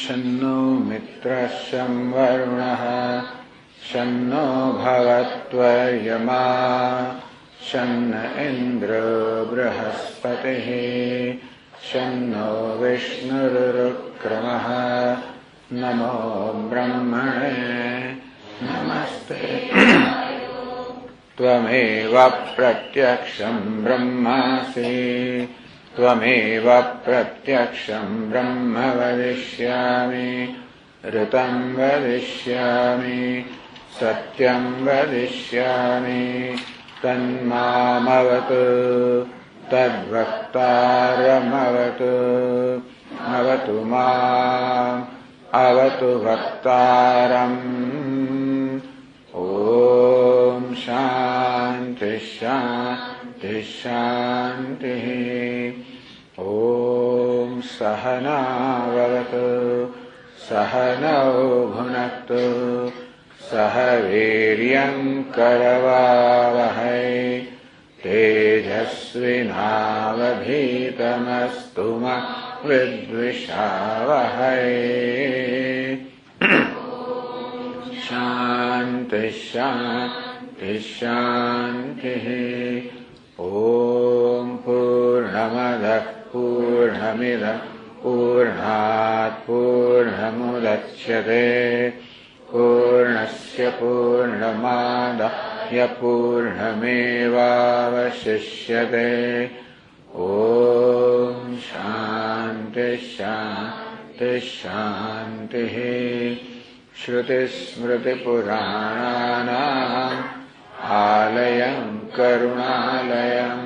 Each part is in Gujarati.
शन्नो मित्रः शं वरुणः शन्नो भवत्वर्यमा शन्न इन्द्रो बृहस्पतिः शन्नो विष्णुरुक्रमः नमो ब्रह्मणे नमस्ते त्वमेव प्रत्यक्षं ब्रह्मासि त्वमेव प्रत्यक्षं ब्रह्म वदिष्यामि ऋतं वदिष्यामि सत्यं वदिष्यामि तन्मामवतु तद्वक्तारमवतु अवतु माम् अवतु वक्तारम् ॐ शान्ति शान्ति शान्तिः ॐ सहनाववतु सहनौ भुनक्तु सह वीर्यं करवावहै तेजस्विनावधीतमस्तु मा विद्विषावहै शान्ति शान्ति शान्तिः ॐ पूर्णमदः पूर्णमिदं पूर्णात् पूर्णमुदच्यते पूर्णस्य पूर्णमादाय पूर्णमेवावशिष्यते ॐ शान्ति शान्ति शान्तिः श्रुतिस्मृतिपुराणानाम् आलयं करुणालयं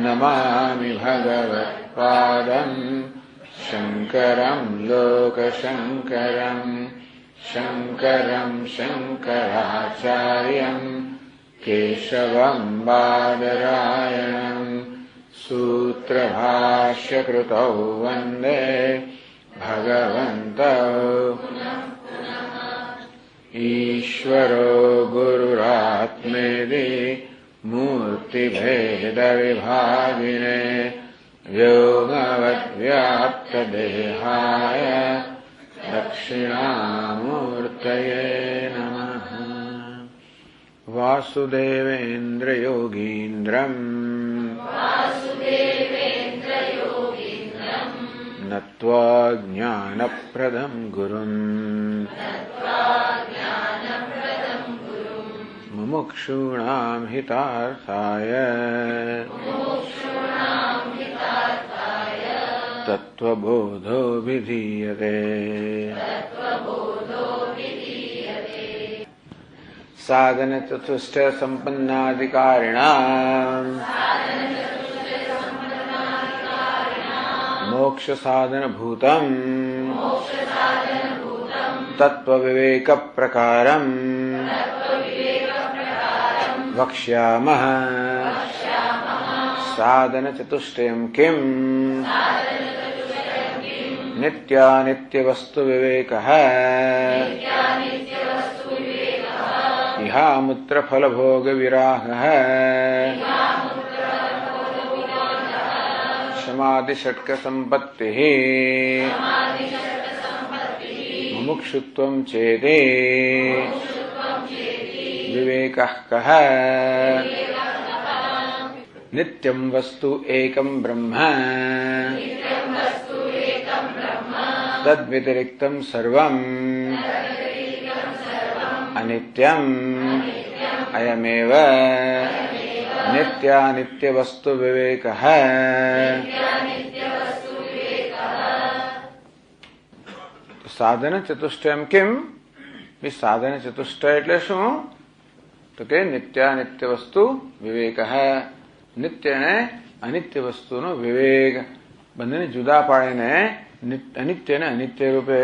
नमामि भगवत्पादं शङ्करं लोकशङ्करं शङ्करं शङ्कराचार्यं केशवं बादरायणं सूत्रभाष्यकृतौ वन्दे भगवन्तौ ईश्वरो गुरुरात्मेति मूर्तिभेदविभागिने व्योमवद्व्याप्तदेहाय दक्षिणामूर्तये नमः। वासुदेवेन्द्रयोगीन्द्रम् नत्वा ज्ञानप्रदं गुरुम् मुमुक्षूणां हितार्थाय तत्त्वबोधो विधीयते। साधनचतुष्ट सम्पन्नाधिकारिणाम् मोक्षसाधनभूतम् तत्त्वविवेकप्रकारम् वक्ष्यामः। साधनचतुष्टयं किम्? नित्यानित्यवस्तुविवेकः इहामुत्रफलभोगविरागः समाधिषट्कसम्पत्तिः मुमुक्षुत्वं चेति विवेकः कः? नित्यं वस्तु एकं ब्रह्म तद्व्यतिरिक्तं सर्वम् अनित्यम् अयमेव नित्यानित्यवस्तुविवेकः। સાધન ચતુષ્ટયમ કિમ? સાધન ચતુષ્ટય એટલે શું? તો કે નિત્યાનિત્ય વસ્તુ વિવેક. નિત્ય ને અનિત્ય વસ્તુનો વિવેક, બંનેને જુદા પાડીને અનિત્યને અનિત્ય રૂપે,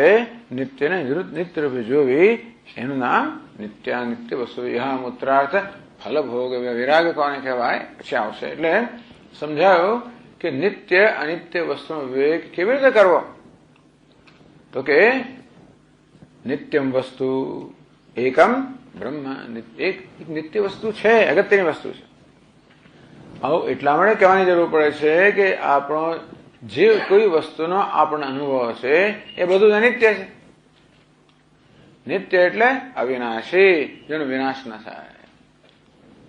નિત્યને નિત્ય રૂપે જોવી, એનું નામ નિત્યાનિત્ય વસ્તુ વિહામૂત્રાર્થ ફલભોગ વિરાગ કોને કહેવાય પછી આવશે. એટલે સમજાયો કે નિત્ય અનિત્ય વસ્તુનો વિવેક કેવી રીતે કરવો? તો કે નિત્યમ વસ્તુ એકમ બ્રહ્મ, એક નિત્ય વસ્તુ છે, અગત્યની વસ્તુ છે. આવું એટલા માટે કહેવાની જરૂર પડે છે કે આપણો જે કોઈ વસ્તુનો આપણને અનુભવ છે એ બધું અનિત્ય છે. નિત્ય એટલે અવિનાશી, જેનો વિનાશ ન થાય,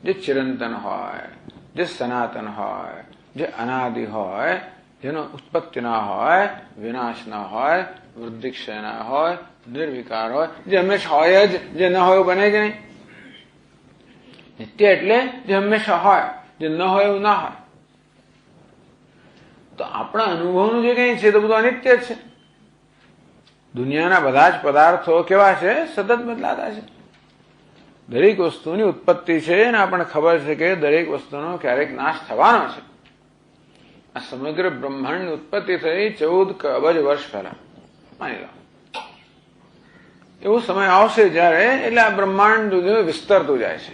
જે ચિરંતન હોય, જે સનાતન હોય, જે અનાદિ હોય, જેનો ઉત્પત્તિ ના હોય, વિનાશ ના હોય, વૃદ્ધિક્ષય ના હોય, નિર્વિકાર હોય, જે હંમેશા હોય જ, જે ન હોય એવું બને જ નહીં. નિત્ય એટલે જે હંમેશા હોય, જે ન હોય એવું ના હોય. તો આપણા અનુભવનું જે કંઈ છે તો બધું અનિત્ય જ છે. દુનિયાના બધા જ પદાર્થો કેવા છે? સતત બદલાતા છે. દરેક વસ્તુની ઉત્પત્તિ છે અને આપણને ખબર છે કે દરેક વસ્તુનો ક્યારેક નાશ થવાનો છે. આ સમગ્ર બ્રહ્માંડની ઉત્પત્તિ થઈ 14 અબજ વર્ષ પહેલા, માની લો. એવો સમય આવશે જ્યારે એટલે આ બ્રહ્માંડ વિસ્તરતું જાય છે,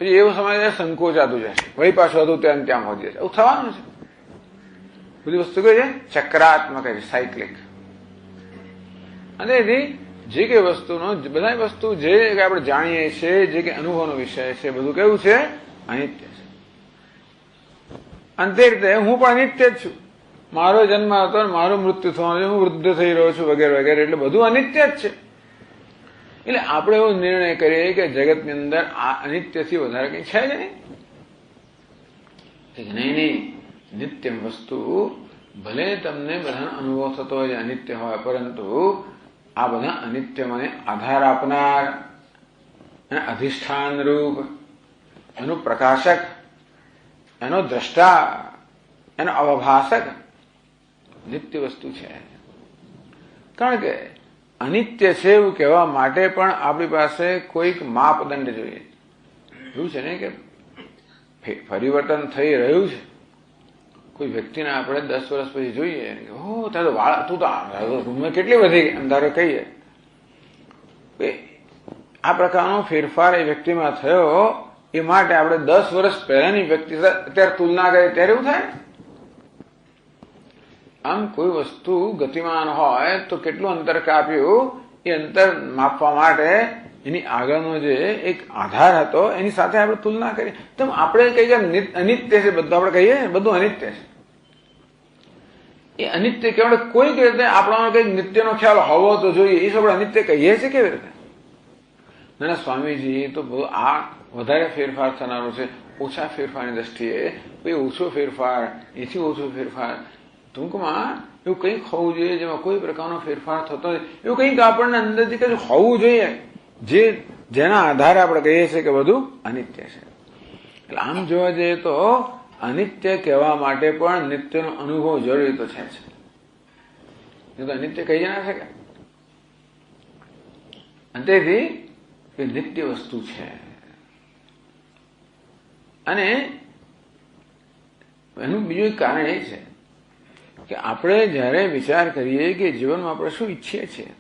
પછી એવો સમય સંકોચાતું જાય છે, વળી પાછું હતું ત્યાં ત્યાં પહોંચી જાય. એવું થવાનું છે. બધી વસ્તુ કઈ છે? ચક્રાત્મક છે, સાયક્લિક. અને એથી જે કે વસ્તુનો બધા વસ્તુ જે આપણે જાણીએ છીએ, જે કે અનુભવનો વિષય છે, બધું કેવું છે? અનિત્ય છે. અને તે રીતે હું પણ અનિત્ય જ છું. મારો જન્મ હતો અને મારું મૃત્યુ થવાનું છે, હું વૃદ્ધ થઈ રહ્યો છું, વગેરે વગેરે. એટલે બધું અનિત્ય જ છે. એટલે આપણે એવો નિર્ણય કરીએ કે જગતની અંદર આ અનિત્યથી વધારે કંઈ છે જ નહીં. નહીં, નિત્યમ વસ્તુ ભલે તમને બધાનો અનુભવ થતો હોય અનિત્ય હોય, પરંતુ આ બધા અનિત્ય મને આધાર આપનાર, અધિષ્ઠાન રૂપ, એનું પ્રકાશક, એનો દ્રષ્ટા, એનો અવભાષક નિત્ય વસ્તુ છે. કારણ કે અનિત્ય છે એવું કહેવા માટે પણ આપણી પાસે કોઈક માપદંડ જોઈએ. એવું છે ને કે પરિવર્તન થઈ રહ્યું છે. કોઈ વ્યક્તિને આપણે 10 વર્ષ પછી જોઈએ, ઓ તારે વાળ, તું તો રૂમમાં કેટલી બધી અંધારો કહીએ. આ પ્રકારનો ફેરફાર એ વ્યક્તિમાં થયો, એ માટે આપણે 10 વર્ષ પહેલાની વ્યક્તિ અત્યારે તુલના કરીએ ત્યારે એવું થાય. આમ કોઈ વસ્તુ ગતિમાન હોય તો કેટલું અંતર કાપ્યું, એ અંતર માપવા માટે એની આગળનો જે એક આધાર હતો એની સાથે આપણે તુલના કરીએ. તો આપણે કહીએ અનિત્ય છે બધું, આપણે કહીએ બધું અનિત્ય છે. એ અનિત્ય કહેવાય કોઈક રીતે આપણાનો કંઈક નિત્યનો ખ્યાલ હોવો તો જોઈએ. એ આપણે અનિત્ય કહીએ છીએ કેવી રીતે? ના, સ્વામીજી તો આ વધારે ફેરફાર થનારો છે, ઓછા ફેરફારની દ્રષ્ટિએ કોઈ ઓછો ફેરફાર, એથી ઓછો ફેરફાર. ટૂંકમાં એવું કંઈક હોવું જોઈએ જેમાં કોઈ પ્રકારનો ફેરફાર થતો હોય, એવું કંઈક આપણને અંદરથી કંઈક હોવું જોઈએ જેના આધારે આપણે કહીએ છીએ કે બધું અનિત્ય છે. એટલે આમ જોવા જઈએ તો અનિત્ય કહેવા માટે પણ નિત્યનો અનુભવ જરૂરી તો છે જ. એ તો અનિત્ય કહી ના શકે. અને તેથી એ નિત્ય વસ્તુ છે. અને એનું બીજું એક કારણ એ છે કે આપણે જયારે વિચાર કરીએ કે જીવનમાં આપણે શું ઈચ્છીએ છીએ,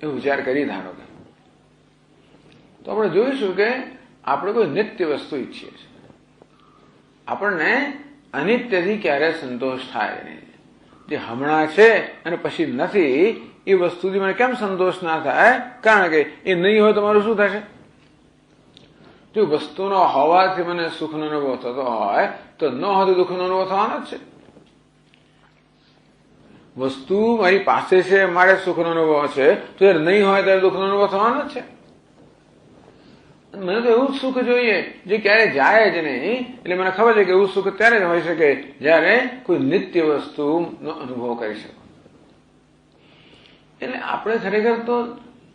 એવો વિચાર કરી ધારો કે, તો આપણે જોઈશું કે આપણે કોઈ નિત્ય વસ્તુ ઈચ્છીએ છીએ. આપણને અનિત્યથી ક્યારે સંતોષ થાય નહીં. જે હમણાં છે અને પછી નથી, એ વસ્તુથી મને કેમ સંતોષ ના થાય? કારણ કે એ નહીં હોય તો મારું શું થશે? જો વસ્તુનો હોવાથી મને સુખનો અનુભવ થતો હોય તો ન હોય તો દુઃખનો અનુભવ થવાનો જ છે. વસ્તુ મારી પાસે છે, મારે સુખનો અનુભવ છે, તો એ નહીં હોય ત્યારે દુઃખનો અનુભવ થવાનો જ છે. મને તો એવું સુખ જોઈએ જે ક્યારે જાય જ નહીં. એટલે મને ખબર છે કે એવું સુખ ત્યારે જ હોઈ શકે જયારે કોઈ નિત્ય વસ્તુનો અનુભવ કરી શકો. એટલે આપણે ખરેખર તો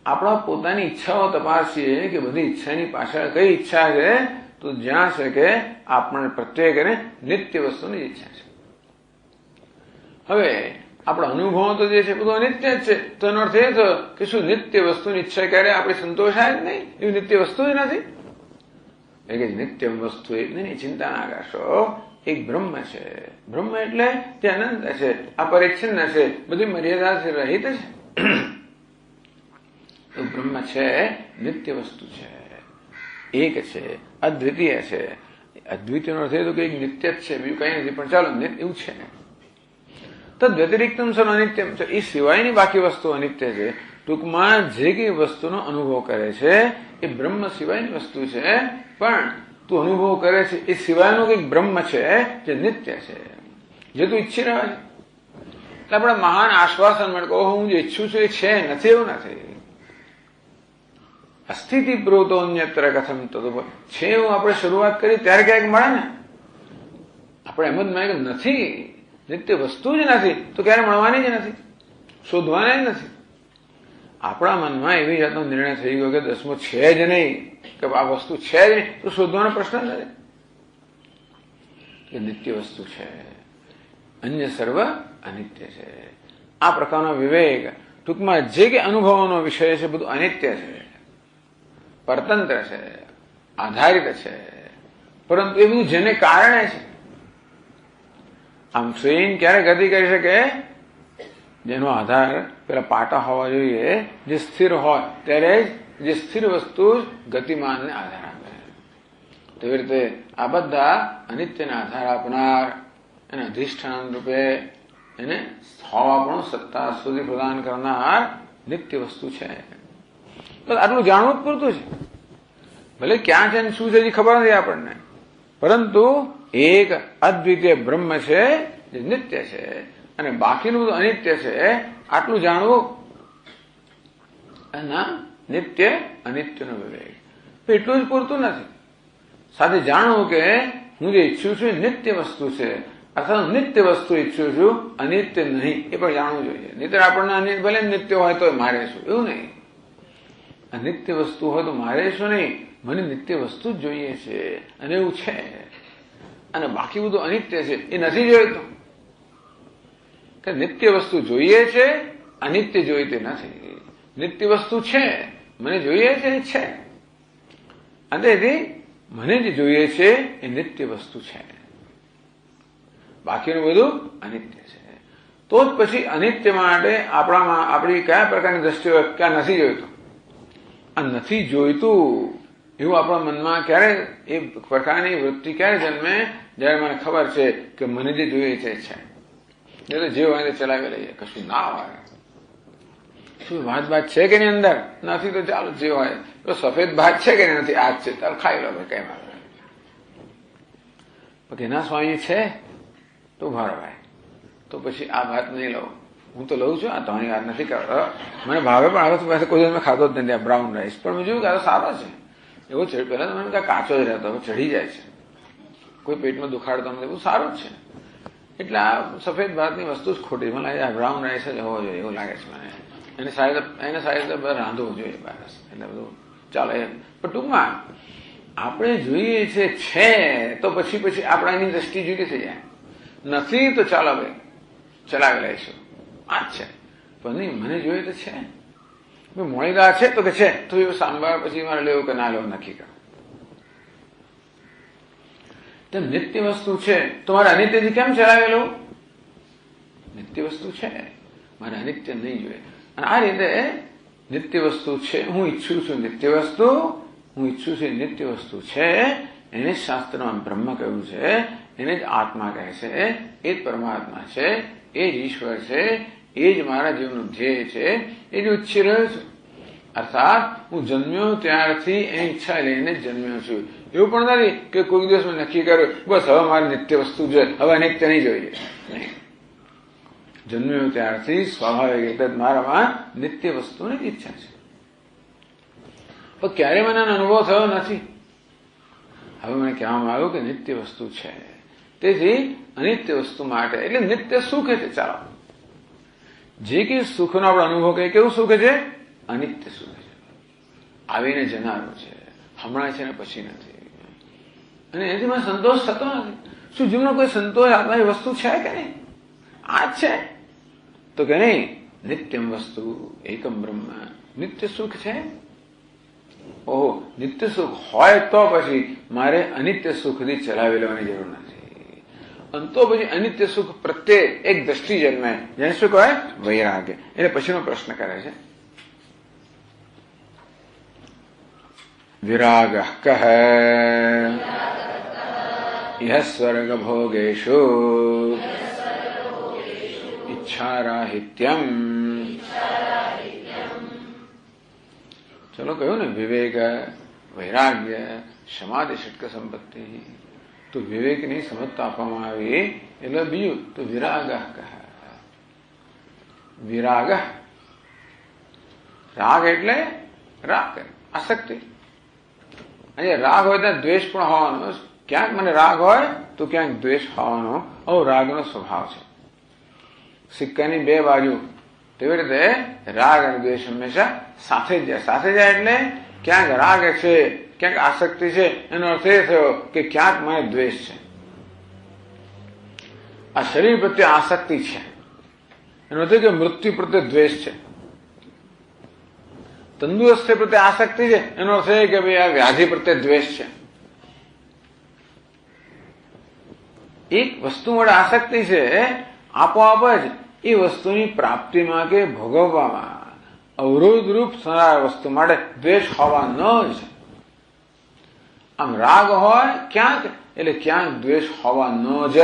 આપણા પોતાની ઈચ્છાઓ તપાસીએ કે બધી ઈચ્છાની પાછળ કઈ ઈચ્છા છે, તો જ્યાં છે કે આપણને પ્રત્યેકને નિત્ય વસ્તુની ઈચ્છા છે. હવે આપણા અનુભવો તો જે છે બધું અનિત્ય જ છે. તો એનો અર્થ એ થયો કે શું નિત્ય વસ્તુની ઈચ્છા ક્યારે આપણે સંતોષાય જ નહીં? એવી નિત્ય વસ્તુ જ નથી. એ કે નિત્યમ વસ્તુ એની ચિંતા ના કરશો. એક બ્રહ્મ છે. બ્રહ્મ એટલે તે અનંત છે, અપરિચ્છિન્ન છે, બધી મર્યાદાથી રહિત છે. તો બ્રહ્મ છે, નિત્ય વસ્તુ છે, એક છે, અદ્વિતીય છે. અદ્વિતીયનો અર્થ એ તો કે એક નિત્ય જ છે, બીજું કઈ નથી. પણ ચાલો એવું છે. તદ વ્યતિરિક્તમ સર્વ અનિત્યમ છે. એ સિવાયની બાકી વસ્તુ અનિત્ય છે. ટૂંકમાં જે કઈ વસ્તુનો અનુભવ કરે છે એ બ્રહ્મ સિવાયની વસ્તુ છે, પણ તું અનુભવ કરે છે એ સિવાયનું કંઈક બ્રહ્મ છે જે નિત્ય છે, જે તું ઈચ્છી રહ્યો છે. એટલે આપણે મહાન આશ્વાસન મળે, હું જે ઈચ્છું છું એ છે, નથી એવું નથી. અસ્થિતિ પ્રોતો અન્યત્ર કથમ તદુપ છે એવું આપણે શરૂઆત કરી ત્યારે ક્યાંક મળે ને. આપણે એમ જ માને કે નથી, નિત્ય વસ્તુ જ નથી તો ક્યારે મળવાની જ નથી, શોધવાના જ નથી. આપણા મનમાં એવી જાતનો નિર્ણય થઈ ગયો કે 10મો છે જ નહીં, કે આ વસ્તુ છે જ નહીં, તો શોધવાનો પ્રશ્ન નથી. કે નિત્ય વસ્તુ છે, અન્ય સર્વ અનિત્ય છે. આ પ્રકારનો વિવેક, ટૂંકમાં જે કે અનુભવનો વિષય છે બધું અનિત્ય છે, પરતંત્ર છે, આધારિત છે, પરંતુ એ બધું જેને કારણે છે. આમ ટ્રેન ક્યારે ગતિ કરી શકે? જેનો આધાર પેલા પાટા હોવા જોઈએ, જે સ્થિર હોય ત્યારે જે સ્થિર વસ્તુ જ ગતિમાનને આધાર આપે. તેવી રીતે આ બધા અનિત્યને આધાર આપનાર, એને અધિષ્ઠાન રૂપે એને હોવાપણું સત્તા સુધી પ્રદાન કરનાર નિત્ય વસ્તુ છે. બસ આટલું જાણવું જ પૂરતું છે. ભલે ક્યાં છે ને શું છે એ ખબર નથી આપણને, પરંતુ એક અદ્વિતીય બ્રહ્મ છે જે નિત્ય છે અને બાકીનું બધું અનિત્ય છે. આટલું જાણવું એના નિત્ય અનિત્યનો વિવેક. એટલું જ પૂરતું નથી. સાથે જાણવું કે હું જે ઈચ્છું છું એ નિત્ય વસ્તુ છે, અથવા નિત્ય વસ્તુ ઈચ્છું છું, અનિત્ય નહીં, એ પણ જાણવું જોઈએ. નહીતર આપણને ભલે નિત્ય હોય તો મારે શું, એવું નહીં. અનિત્ય વસ્તુ હોય તો મારે શું નહીં, મને નિત્ય વસ્તુ જ જોઈએ છે અને એવું છે. અને બાકી બધું અનિત્ય છે એ નથી જોઈતું. કે નિત્ય વસ્તુ જોઈએ છે, અનિત્ય જોઈતી નથી. નિત્ય વસ્તુ છે, મને જોઈએ છે એ છે, અને તેથી મને જે જોઈએ છે એ નિત્ય વસ્તુ છે, બાકીનું બધું અનિત્ય છે. તો જ પછી અનિત્ય માટે આપણી કયા પ્રકારની દ્રષ્ટિ હોય, ક્યાં નથી જોઈતું. આ નથી જોઈતું એવું આપણા મનમાં ક્યારે, એ પ્રકારની વૃત્તિ ક્યારે જન્મે? જયારે મને ખબર છે કે મને જે જોઈએ છે એટલે જે હોય ચલાવી લઈએ, કશું ના હોય. શું ભાત છે કે એની અંદર નથી તો ચાલો જે હોય. તો સફેદ ભાત છે કે નથી, આ જ છે, ચાલો ખાઈ લો કઈ વાત. એના સ્વામી છે તો ભાર ભાઈ, તો પછી આ ભાત નહીં લઉં. હું તો લઉં છું, આ તમારી વાત નથી કરતો, મને ભાવે, પણ હવે પાસે કોઈ મેં ખાતો જ નથી આ બ્રાઉન રાઈસ. પણ મેં જોયું કે આ તો સારો છે. એવો પહેલા તો મને કાચો જ રહેતો, હવે ચઢી જાય છે, કોઈ પેટમાં દુખાડતો નથી, બહુ સારું જ છે. એટલે આ સફેદ ભાતની વસ્તુ જ ખોટી. મને લાગે આ બ્રાઉન રાઈસ જ હોવો જોઈએ એવું લાગે છે મને. એને સારી રીતે રાંધવું જોઈએ બસ, એટલે બધું ચાલે. પણ ટૂંકમાં આપણે જોઈએ છે તો પછી આપણાની દ્રષ્ટિ જુદી થઈ જાય. નથી તો ચાલો ભાઈ ચલાવી લઈશું, આ જ છે. પણ નહીં, મને જોઈએ તો છે. મોણીદા છે તો કે છે, તો એવું સાંભાર પછી મારે લેવું કે ના લેવું નક્કી કરો. તેમ નિત્ય વસ્તુ છે તો મારે અનિત્યથી કેમ ચલાવેલું? નિત્ય વસ્તુ છે, મારે અનિત્ય નહીં જોઈએ. અને આ રીતે નિત્ય વસ્તુ છે, હું ઈચ્છું છું નિત્ય વસ્તુ, હું ઈચ્છું છું નિત્ય વસ્તુ છે, એને જ શાસ્ત્રમાં બ્રહ્મ કહ્યું છે, એને જ આત્મા કહે છે, એ જ પરમાત્મા છે, એ જ ઈશ્વર છે, એ જ મારા જીવનનું ધ્યેય છે, એ જ ઈચ્છી રહ્યો છું. અર્થાત હું જન્મ્યો ત્યારથી એની ઈચ્છા લઈને જ જન્મ્યો છું. એવું પણ નથી કે કોઈ દિવસ મેં નક્કી કર્યું બસ હવે મારે નિત્ય વસ્તુ જોઈએ, હવે અનિત્ય નહીં જોઈએ. નહીં, જન્મ્યો ત્યારથી સ્વાભાવિક રીતે મારામાં નિત્ય વસ્તુની જ ઈચ્છા છે. પણ ક્યારે મને અનુભવ થયો નથી. હવે મને કહેવામાં આવ્યું કે નિત્ય વસ્તુ છે. તેથી અનિત્ય વસ્તુ માટે, એટલે નિત્ય સુખ છે. ચાલો, જે કે સુખનો આપણે અનુભવ કરીએ, કેવું સુખ છે? અનિત્ય સુખ છે, આવીને જનારું છે, હમણાં છે ને પછી નથી, અને એનાથી મને સંતોષ થતો નથી. શું જીવનનો કોઈ સંતોષ આત્માની વસ્તુ છે કે નહીં? આ જ છે તો કે નહીં. નિત્યમ વસ્તુ એકમ બ્રહ્મ, નિત્ય સુખ છે. ઓહો, નિત્ય સુખ હોય તો પછી મારે અનિત્ય સુખથી ચલાવી લેવાની જરૂર નથી. અને તો પછી અનિત્ય સુખ પ્રત્યે એક દ્રષ્ટિ જન્મે, જેને શું કહેવાય? વૈરાગ્ય. એટલે પછીનો પ્રશ્ન કરે છે, વિરાગ કહ યહ સ્વર્ગ ભોગેશુ ઈચ્છારાહિત્યમ. ચલો કહ્યું ને, વિવેક, વૈરાગ્ય, સમાધિ, ષટક સંપત્તિ. તો વિવેકની સમજતા આપવામાં આવી એટલે બીજું તો વિરાગ કહે. વિરાગ, રાગ એટલે રાગ, આસક્તિ. અહીંયા રાગ હોય ત્યાં દ્વેષ પણ હોવાનો. ક્યાંક મને રાગ હોય તો ક્યાંક દ્વેષ હોવાનો. આવો રાગનો સ્વભાવ છે. સિક્કાની બે બાજુ. તેવી રીતે રાગ અને દ્વેષ હંમેશા સાથે જ જાય. સાથે જાય એટલે ક્યાંક રાગ છે, ક્યાંક આસક્તિ છે. એનો અર્થ એ થયો કે ક્યાંક મને દ્વેષ છે. આ શરીર પ્રત્યે આસક્તિ છે, એનો અર્થ કે મૃત્યુ પ્રત્યે દ્વેષ છે. તંદુરસ્તી પ્રત્યે આસક્તિ છે, એનો અર્થ એ કે ભાઈ આ વ્યાધિ પ્રત્યે દ્વેષ છે. એક વસ્તુ માટે આસક્તિ છે, આપોઆપ જ એ વસ્તુની પ્રાપ્તિમાં કે ભોગવવામાં અવરોધરૂપ થનાર વસ્તુ માટે દ્વેષ હોવાનો જ. આમ રાગ હોય ક્યાંક એટલે ક્યાંક દ્વેષ હોવાનો જ.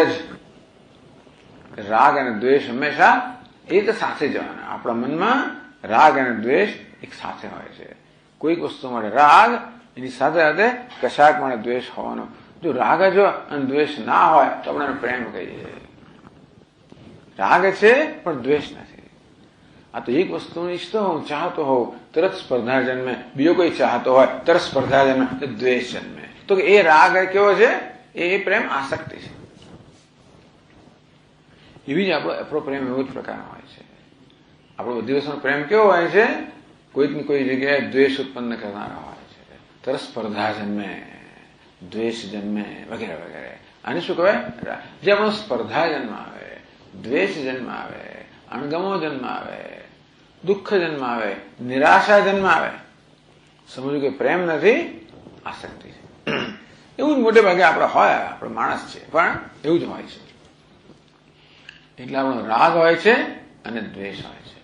રાગ અને દ્વેષ હંમેશા એક સાથે જવાના. આપણા મનમાં રાગ અને દ્વેષ એક સાથે હોય છે. કોઈક વસ્તુ માટે રાગ, એની સાથે સાથે કશાક માટે દ્વેષ હોવાનો. જો રાગ જ અને દ્વેષ ના હોય તો આપણે પ્રેમ કહીએ. રાગ છે પણ દ્વેષ નથી. આ તો એક વસ્તુ ઈચ્છતો હોઉં, ચાહતો હોઉં, તરત સ્પર્ધા જન્મે. બીજો કોઈ ચાહતો હોય, તરત સ્પર્ધા જન્મે, તો દ્વેષ જન્મે. તો એ રાગ કેવો છે? એ પ્રેમ આસક્તિ છે. એવી જ આપણો પ્રેમ એવો જ પ્રકારનો હોય છે. આપણો બધી વસ્તુનો પ્રેમ કેવો હોય છે? કોઈકની કોઈ જગ્યાએ દ્વેષ ઉત્પન્ન કરનારા હોય છે. તરત સ્પર્ધા જન્મે, દ્વેષ જન્મે, વગેરે વગેરે. આને શું કહેવાય? જે આપણો સ્પર્ધા જન્મ આવે, દ્વેષ જન્મ આવે, અણગમો જન્મ આવે, દુઃખ જન્મ આવે, નિરાશા જન્મ આવે, સમજવું કે પ્રેમ નથી, આસક્તિ છે. એવું જ મોટે ભાગે આપણે હોય, આપણે માણસ છે પણ એવું જ હોય છે. એટલે આપણો રાગ હોય છે અને દ્વેષ હોય છે.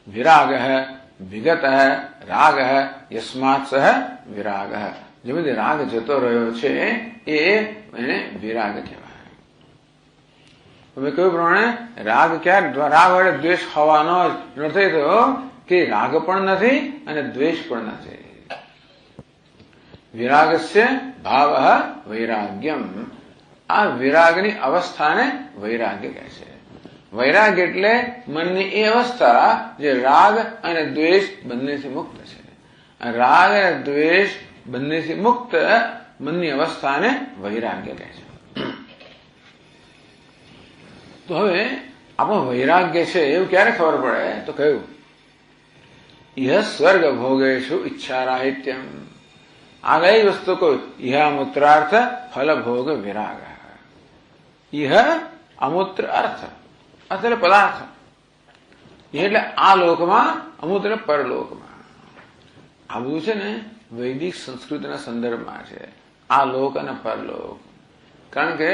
વિરાગ વિગત રાગ યસ્માત સહ વિરાગ. જેમ રાગ જતો રહ્યો છે એને વિરાગ કહેવાય. તમે કહ્યું પ્રમાણે રાગ ક્યાં? રાગ હોય દ્વેષ હોવાનો જ. એનો અર્થ એ થયો કે રાગ પણ નથી અને દ્વેષ પણ નથી. વિરાગસ્ય ભાવ વૈરાગ્યમ. આ વિરાગની અવસ્થાને વૈરાગ્ય કહે છે. વૈરાગ એટલે મનની એ અવસ્થા જે રાગ અને દ્વેષ બંનેથી મુક્ત છે. રાગ અને દ્વેષ બંનેથી મુક્ત મનની અવસ્થાને વૈરાગ્ય કહે છે. તો હવે આપણો વૈરાગ્ય છે એવું ક્યારે ખબર પડે? તો કહ્યું ઇહ સ્વર્ગ ભોગેશુ ઈચ્છારાહિત્યમ. આ કઈ વસ્તુ કહ્યું? ઇહ મૂત્રાર્થ ફલ ભોગ વિરાગ. ઇહ અમૂત્ર અર્થ, અર્થ એટલે પદાર્થ. એટલે આ લોકમાં, અમૂત્ર પરલોકમાં. આ બધું છે ને વૈદિક સંસ્કૃતિના સંદર્ભમાં છે. આ લોક અને પરલોક. કારણ કે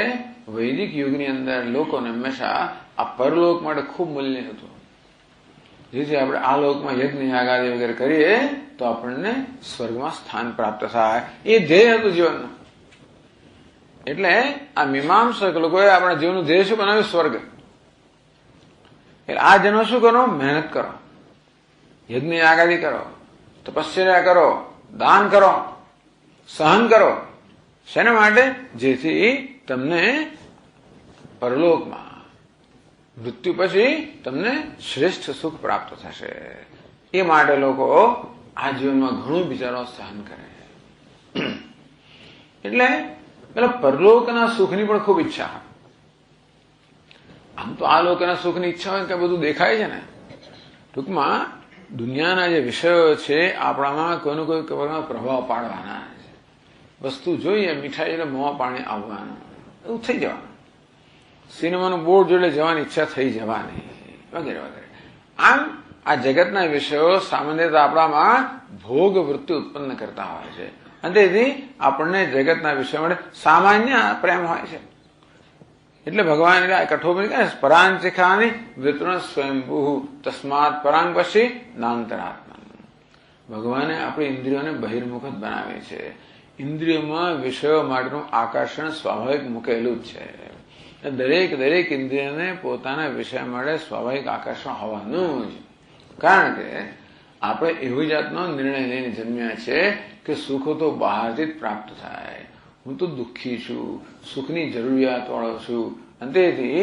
વૈદિક યુગની અંદર લોકોને હંમેશા આ પરલોક માટે ખૂબ મૂલ્ય હતું. જેથી આપણે આ લોકમાં યજ્ઞ યાગાદિ વગેરે કરીએ તો આપણને સ્વર્ગમાં સ્થાન પ્રાપ્ત થાય. એ ધ્યેય હતું જીવનનું. એટલે આ મીમાંસક લોકોએ આપણા જીવનનું ધ્યેય શું બનાવ્યું? સ્વર્ગ. એટલે આ જન્મ શું કરો? મહેનત કરો, યજ્ઞ યાગાદિ કરો, તપસ્યા કરો, દાન કરો, સહન કરો. શેના માટે? જેથી તમને પરલોકમાં મૃત્યુ પછી તમને શ્રેષ્ઠ સુખ પ્રાપ્ત થશે. એ માટે લોકો આ જીવનમાં ઘણું બિચારો સહન કરે. એટલે પેલા પરલોકના સુખની પણ ખૂબ ઈચ્છા. આમ તો આ લોકોના સુખની ઈચ્છા હોય કે બધું દેખાય છે ને. ટૂંકમાં દુનિયાના જે વિષયો છે આપણામાં કોઈનો કોઈ પ્રભાવ પાડવાના છે. વસ્તુ જોઈએ, મીઠાઈ એટલે મોં પાણી આવવાનું, એવું થઈ જવાનું. સિનેમાનું બોર્ડ જોડે જવાની ઈચ્છા થઈ જવાની, વગેરે વગેરે. આમ આ જગતના વિષયો સામાન્ય આપણામાં ભોગ વૃત્તિ ઉત્પન્ન કરતા હોય છે અને તેથી આપણને જગતના વિષયો માટે સામાન્ય પ્રેમ હોય છે. એટલે ભગવાન કઠોપનિષદ કહે પરાંચિખાની વિતરણ સ્વયંભૂ તસ્માત પરાંગ પશી નાંતરાત્મા. ભગવાને આપણી ઇન્દ્રિયોને બહિર્મુખ જ બનાવે છે. ઇન્દ્રિયોમાં વિષયો માટેનું આકર્ષણ સ્વાભાવિક મૂકેલું જ છે. દરેક ઇન્દ્રિયને પોતાના વિષય માટે સ્વાભાવિક આકર્ષણ હોવાનું જ. કારણ કે આપણે એવી જાતનો નિર્ણય લઈને જન્મ્યા છે કે સુખો તો બહારથી જ પ્રાપ્ત થાય. હું તો દુઃખી છું, સુખની જરૂરિયાત વાળો છું અને તેથી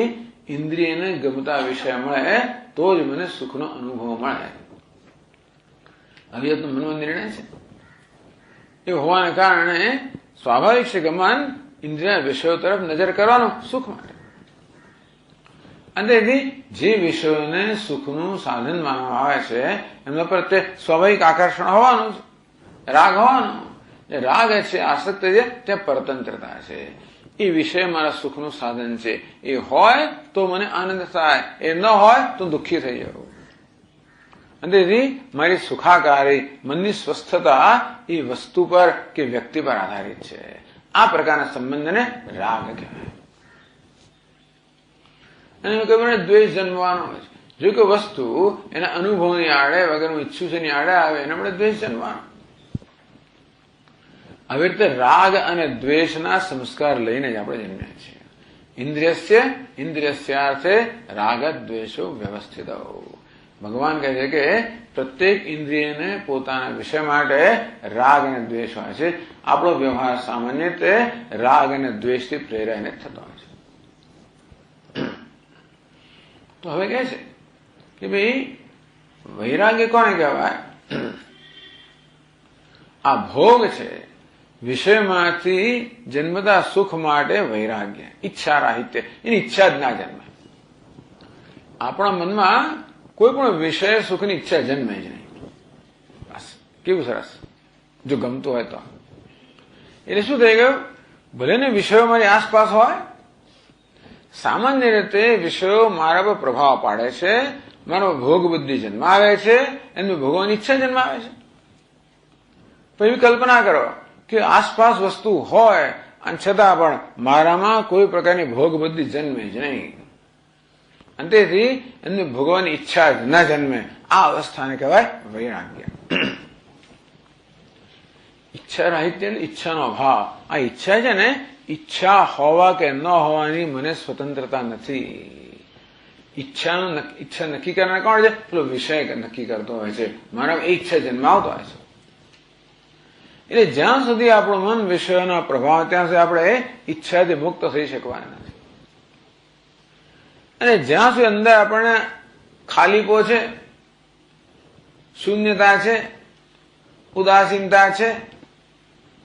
ઇન્દ્રિયને ગમતા વિષય મળે તો જ મને સુખનો અનુભવ મળે. આવી જાતનો મનનો નિર્ણય છે. એ હોવાને કારણે સ્વાભાવિક છે ગમન ઇન્દ્રિયના વિષયો તરફ નજર કરવાનો સુખ માટે. અને તેથી જે વિષયોને સુખનું સાધન માનવામાં આવે છે એમના પ્રત્યે સ્વાભાવિક આકર્ષણ હોવાનું છે, રાગ હોવાનો. જે રાગ છે, આસક્ત છે, તે પરતંત્રતા છે. એ વિષય મારા સુખનું સાધન છે. એ હોય તો મને આનંદ થાય, એ ન હોય તો દુઃખી થઈ જવું. અને તેથી મારી સુખાકારી મનની સ્વસ્થતા એ વસ્તુ પર કે વ્યક્તિ પર આધારિત છે. આ પ્રકારના સંબંધને રાગ કહેવાય. અને કહ્યું દ્વેષ જન્મવાનો હોય છે. જો કોઈ વસ્તુ એના અનુભવની આડે વગર હું ઈચ્છું છું એની આડે આવે એને આપણે દ્વેષ જન્મવાનો. આવી રીતે રાગ અને દ્વેષના સંસ્કાર લઈને જ આપણે જન્મ્યા છીએ. ઇન્દ્રિયસ્યાર્થે રાગ દ્વેષો વ્યવસ્થિત. ભગવાન કહે છે કે પ્રત્યેક ઇન્દ્રિયને પોતાના વિષય માટે રાગ અને દ્વેષ હોય છે. આપણો વ્યવહાર સામાન્ય રીતે રાગ અને દ્વેષથી પ્રેરાઈને થતો હોય છે. તો હવે કહે છે કે ભાઈ વૈરાગ્ય કોને કહેવાય? આ ભોગ છે, વિષયમાંથી જન્મતા સુખ માટે વૈરાગ્ય, ઈચ્છા રાહિત્ય, એની ઈચ્છા જ ના જન્મે. આપણા મનમાં કોઈ પણ વિષય સુખની ઈચ્છા જન્મે જ નહીં. બસ કેવું સરસ, જો ગમતું હોય તો. એટલે શું થઈ ગયું? ભલે ને વિષયો મારી આસપાસ હોય, સામાન્ય રીતે વિષયો મારા પર પ્રભાવ પાડે છે, મારો ભોગ બુદ્ધિ જન્માવે છે, એમને ભોગવવાની ઈચ્છા જન્માવે છે. પછી કલ્પના કરો કે આસપાસ વસ્તુ હોય અને છતાં પણ મારામાં કોઈ પ્રકારની ભોગ બુદ્ધિ જન્મે જ નહીં. અને તેથી એમને ભોગવવાની ઈચ્છા જ ન જન્મે. આ અવસ્થાને કહેવાય વૈરાગ્ય. ઈચ્છા રાહિત્ય એટલે ઈચ્છાનો અભાવ. આ ઈચ્છા છે ને, ઈચ્છા હોવા કે ન હોવાની મને સ્વતંત્રતા નથી. ઈચ્છા નક્કી કરનાર કોણ છે? પેલો વિષય નક્કી કરતો હોય છે. મારા એ ઈચ્છા જન્માવતો હોય છે. એટલે જ્યાં સુધી આપણું મન વિષયોના પ્રભાવ ત્યાં સુધી આપણે ઈચ્છાથી મુક્ત થઈ શકવાના નથી. અને જ્યાં સુધી અંદર આપણને ખાલીપો છે, શૂન્યતા છે, ઉદાસીનતા છે,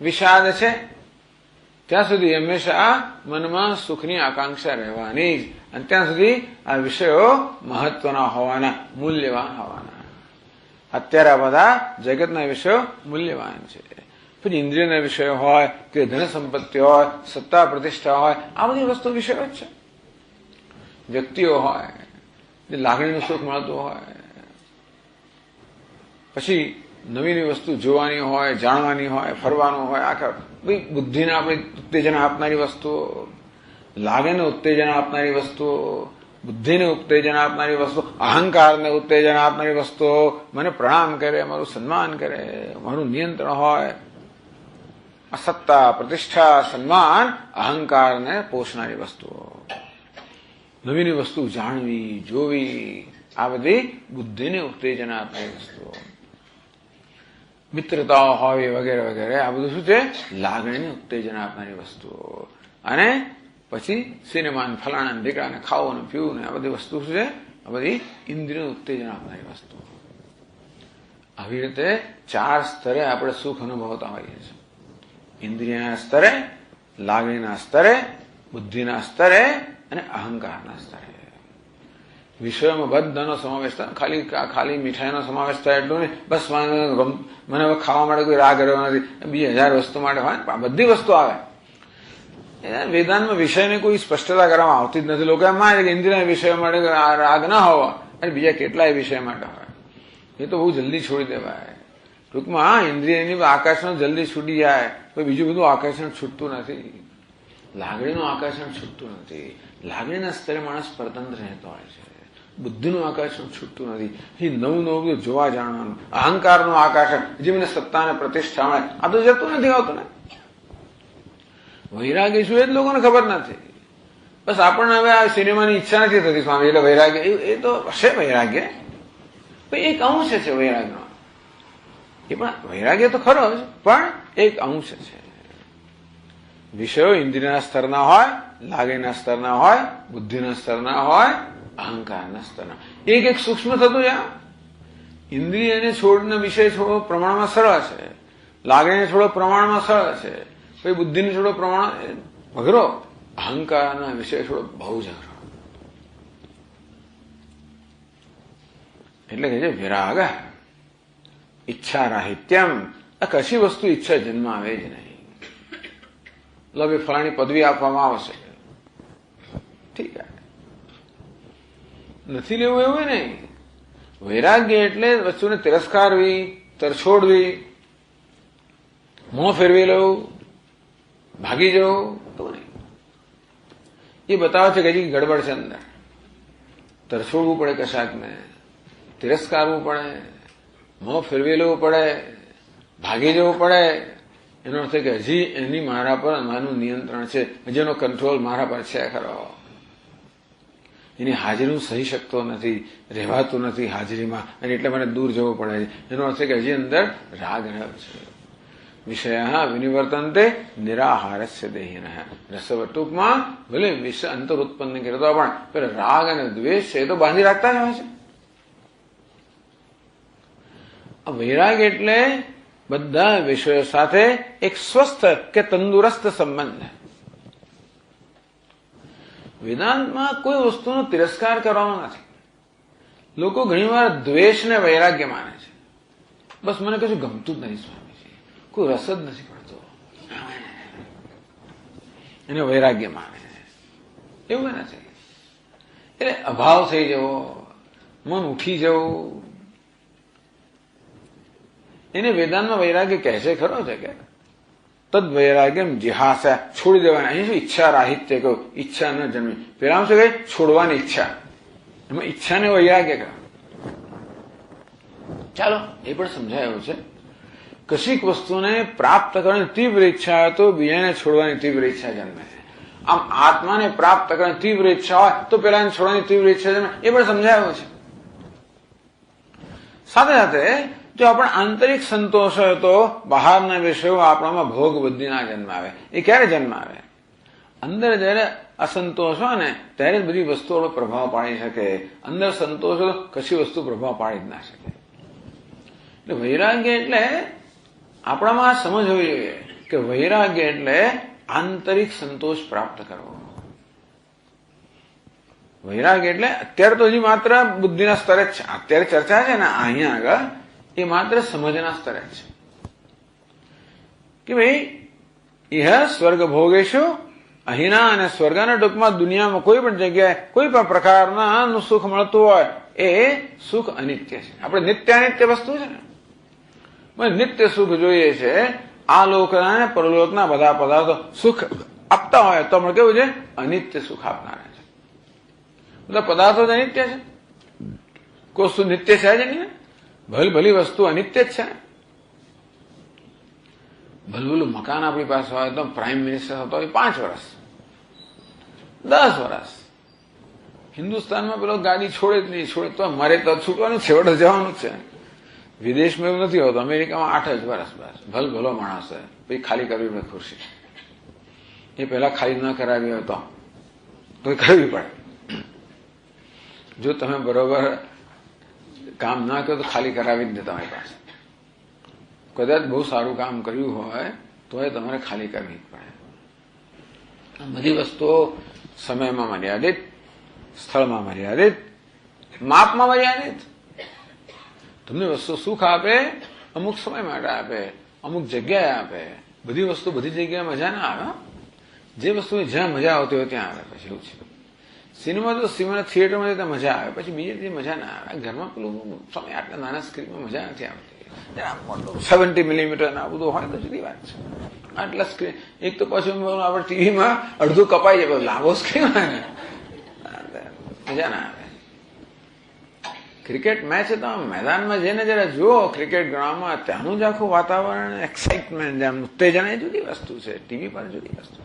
વિષાદ છે, ત્યાં સુધી હંમેશા મનમાં સુખની આકાંક્ષા રહેવાની જ. અને ત્યાં સુધી આ વિષયો મહત્વના હોવાના, મૂલ્યવાન હોવાના. અત્યારે આ બધા જગતના વિષયો મૂલ્યવાન છે. પછી ઇન્દ્રિયના વિષયો હોય કે ધન સંપત્તિ હોય, સત્તા પ્રતિષ્ઠા હોય, આ બધી વસ્તુ વિષયો જ છે. વ્યક્તિઓ હોય, લાગણીનું સુખ મળતું હોય, પછી નવી વસ્તુ જોવાની હોય, જાણવાની હોય, ફરવાનું હોય, આખા બુદ્ધિને આપણે ઉત્તેજન આપનારી વસ્તુઓ, લાગણીને ઉત્તેજન આપનારી વસ્તુઓ, બુદ્ધિને ઉત્તેજન આપનારી વસ્તુઓ, અહંકારને ઉત્તેજન આપનારી વસ્તુઓ, મને પ્રણામ કરે, મારું સન્માન કરે, મારું નિયંત્રણ હોય. આ સત્તા, પ્રતિષ્ઠા, સન્માન, અહંકારને પોષનારી વસ્તુઓ, નવીની વસ્તુ જાણવી, જોવી, આ બધી બુદ્ધિને ઉત્તેજન આપનારી વસ્તુઓ. મિત્રતાઓ હોય વગેરે વગેરે, આ બધું શું છે? લાગણીને ઉત્તેજન આપનારી વસ્તુઓ. અને પછી સિનેમા, ફલાણા દીકરાને ખાવું ને પીવું ને આ બધી વસ્તુ શું છે? આ બધી ઇન્દ્રિયને ઉત્તેજન આપનારી વસ્તુઓ. આવી રીતે ચાર સ્તરે આપણે સુખ અનુભવતા હોઈએ છીએ. ઇન્દ્રિયના સ્તરે, લાગણીના સ્તરે, બુદ્ધિના સ્તરે અને અહંકારના સ્તરે. વિષયોમાં બધાનો સમાવેશ થાય. ખાલી મીઠાઈનો સમાવેશ થાય એટલું નહીં. બસ મને હવે ખાવા માટે કોઈ રાગ રહ્યો નથી, 2000 વસ્તુ માટે હોય ને, બધી વસ્તુ આવે. વેદાંતમાં વિષયને કોઈ સ્પષ્ટતા કરવામાં આવતી જ નથી. લોકો એમ માને કે ઇન્દ્રિયના વિષયો માટે રાગ ના હોવા અને બીજા કેટલાય વિષય માટે હોય. એ તો બહુ જલ્દી છોડી દેવાય. ટૂંકમાં ઇન્દ્રિયની આકર્ષણ જલ્દી છૂટી જાય, પણ બીજું બધું આકર્ષણ છૂટતું નથી. લાગણીનું આકર્ષણ છૂટતું નથી. લાગણીના સ્તરે માણસ પરતંત્ર રહેતો હોય છે. બુદ્ધિનું આકર્ષણ છૂટતું નથી. એ નવું બધું જોવા જાણવાનું. અહંકારનું આકર્ષણ, જે મને સત્તા અને પ્રતિષ્ઠા મળે, આ તો જતું નથી આવતું ને. વૈરાગ્ય શું એ જ લોકોને ખબર નથી. બસ આપણને હવે આ સિનેમાની ઈચ્છા નથી થતી સ્વામી, એટલે વૈરાગ્ય એ તો હશે. વૈરાગ્ય એક અંશ છે વૈરાગ્યનો. એ પણ વૈરાગ્ય તો ખરો જ, પણ એક અંશ છે. વિષયો ઇન્દ્રિયના સ્તરના હોય, લાગણીના સ્તરના હોય, બુદ્ધિના સ્તરના હોય, અહંકારના સ્તરના. એક સૂક્ષ્મ થતું જાય. ઇન્દ્રિયને છોડના વિષય છોડો પ્રમાણમાં સરળ છે, લાગણીને છોડો પ્રમાણમાં સરળ છે, પછી બુદ્ધિને છોડો પ્રમાણ અઘરો, અહંકારના વિષય છોડો બહુ જ અઘરો. એટલે કે છે વિરાગ ઈચ્છા રાહિત્યમ. આ કશી વસ્તુ ઈચ્છા જન્મ આવે જ નહીં. લો ફલાણી પદવી આપવામાં આવશે, ઠીક નથી લેવું એવું નહીં. વૈરાગ્ય એટલે વસ્તુને તિરસ્કારવી, તરછોડવી, મોં ફેરવી લેવું, ભાગી જવું તો નહીં. એ બતાવે છે કે હજી ગડબડ છે અંદર. તરછોડવું પડે કશાકને, તિરસ્કારવું પડે, મોં ફેરવી લેવું પડે, ભાગી જવું પડે. એનો અર્થ કે હજી એની મારા પર મારું નિયંત્રણ છે, હજી એનો કંટ્રોલ મારા પર છે ખરો. એની હાજરી હું સહી શકતો નથી, રહેવાતું નથી હાજરીમાં, અને એટલે મને દૂર જવું પડે છે. એનો અર્થ કે હજી અંદર રાગ રહ્યો છે. વિષય વિનિવર્તનતે નિરાહારસ્ય દેહિન. રસવટૂકમાં ભલે વિષય અંતર ઉત્પન્ન કરતો પણ પેલા રાગ અને દ્વેષ છે એ તો બાંધી રાખતા જ હોય છે. વૈરાગ એટલે બધા વિષયો સાથે એક સ્વસ્થ કે તંદુરસ્ત સંબંધ. વેદાંતમાં કોઈ વસ્તુનો તિરસ્કાર કરવાનો નથી. લોકો ઘણીવાર દ્વેષને વૈરાગ્ય માને છે. બસ મને કશું ગમતું જ નહીં સ્વામીજી, કોઈ રસ જ નથી પડતો, એને વૈરાગ્ય માને. એવું નથી. એટલે અભાવ થઈ જવો, મન ઉઠી જવું, એને વેદાંતમાં વૈરાગ્ય કહે છે ખરો છે કે તદ વૈરાગ્યમ જિહાસા, છોડી દેવાના. અહીં શું ઈચ્છા રાહિત્ય કહ્યું, ઈચ્છા ન જન્મી. પેલા શું કહે છોડવાની ઈચ્છા, એમાં ઈચ્છાને વૈરાગ્ય કહ્યું. ચાલો એ પણ સમજાયું છે. કશીક વસ્તુને પ્રાપ્ત કરવાની તીવ્ર ઈચ્છા હોય તો બીજાને છોડવાની તીવ્ર ઈચ્છા જન્મે. આમ આત્માને પ્રાપ્ત કરવાની તીવ્ર ઈચ્છા હોય તો પેલાને છોડવાની તીવ્ર ઈચ્છા જન્મે. એ પણ સમજાયું છે. સાથે સાથે જો આપણે આંતરિક સંતોષ હોય તો બહારના વિષયો આપણામાં ભોગ બુદ્ધિના જન્મ આવે. એ ક્યારે જન્મ આવે? અંદર જયારે અસંતોષ હોય ને ત્યારે જ બધી વસ્તુઓ પ્રભાવ પાડી શકે. અંદર સંતોષ હોય તો કશી વસ્તુ પ્રભાવ પાડી જ ના શકે. એટલે વૈરાગ્ય એટલે આપણામાં સમજ હોવી જોઈએ કે વૈરાગ્ય એટલે આંતરિક સંતોષ પ્રાપ્ત કરવો. વૈરાગ્ય એટલે અત્યારે તો હજી માત્ર બુદ્ધિના સ્તરે જ છે. અત્યારે ચર્ચા છે ને અહીંયા આગળ એ માત્ર સમજના સ્તરે જ છે કે ભાઈ ઇહ સ્વર્ગ ભોગેશુ, અહીંના અને સ્વર્ગના ટૂંકમાં દુનિયામાં કોઈ પણ જગ્યાએ કોઈ પણ પ્રકારના સુખ મળતું હોય એ સુખ અનિત્ય છે. આપણે નિત્ય અનિત્ય વસ્તુ છે ને, નિત્ય સુખ જોઈએ છે. આ લોકના અને પરલોકના બધા પદાર્થો સુખ આપતા હોય તો આપણે કેવું છે અનિત્ય સુખ આપનારા છે. બધા પદાર્થો જ અનિત્ય છે, કોઈ વસ્તુ નિત્ય છે જ નહીં. ભલી વસ્તુ અનિત્ય જ છે. ભલભલું મકાન આપણી પાસે હોય તો પ્રાઇમ મિનિસ્ટર થતો હોય 5 વર્ષ 10 વર્ષ. હિન્દુસ્તાનમાં પેલો ગાડી છોડે જ નહીં, છોડે તો મરે તો છૂટવાનું, છેવટે જવાનું છે. વિદેશમાં એવું નથી હોતું. અમેરિકામાં 8 જ વર્ષ બસ. ભલો માણસ છે, પછી ખાલી કરવી પડે ખુરશી. એ પહેલા ખાલી ન કરાવી હોય તો કરવી પડે. જો તમે બરોબર કામ ના કરો તો ખાલી કરાવી જ દે તમારી પાસે. કદાચ બહુ સારું કામ કર્યું હોય તો એ તમારે ખાલી કરવી જ પડે. બધી વસ્તુઓ સમયમાં મર્યાદિત, સ્થળમાં મર્યાદિત, માપમાં મર્યાદિત. તમને વસ્તુ સુખ આપે અમુક સમય માટે આપે, અમુક જગ્યાએ આપે. બધી વસ્તુ બધી જગ્યાએ મજા ના આવે. જે વસ્તુ જ્યાં મજા આવતી હોય ત્યાં આવે. પછી એવું છે સિનેમા તો સિનેમા થિયેટરમાં જતા મજા આવે, પછી બીજી મજા ના આવે. ઘરમાં પેલું સમય આટલા નાના સ્ક્રીનમાં મજા નથી આવતી. 70 મિલીમીટર આ બધું હોય તો જુદી વાત છે. આટલા સ્ક્રીન એક તો પછી આપણે ટીવીમાં અડધું કપાઈ જાય, લાંબો સ્ક્રીન હોય ને મજા ના આવે. ક્રિકેટ મેચ તમે મેદાનમાં જઈને જરા જુઓ, ક્રિકેટ ગ્રાઉન્ડમાં ત્યાંનું જ આખું વાતાવરણ, એક્સાઇટમેન્ટ, જેમ ઉત્તેજના એ જુદી વસ્તુ છે, ટીવી પર જુદી વસ્તુ.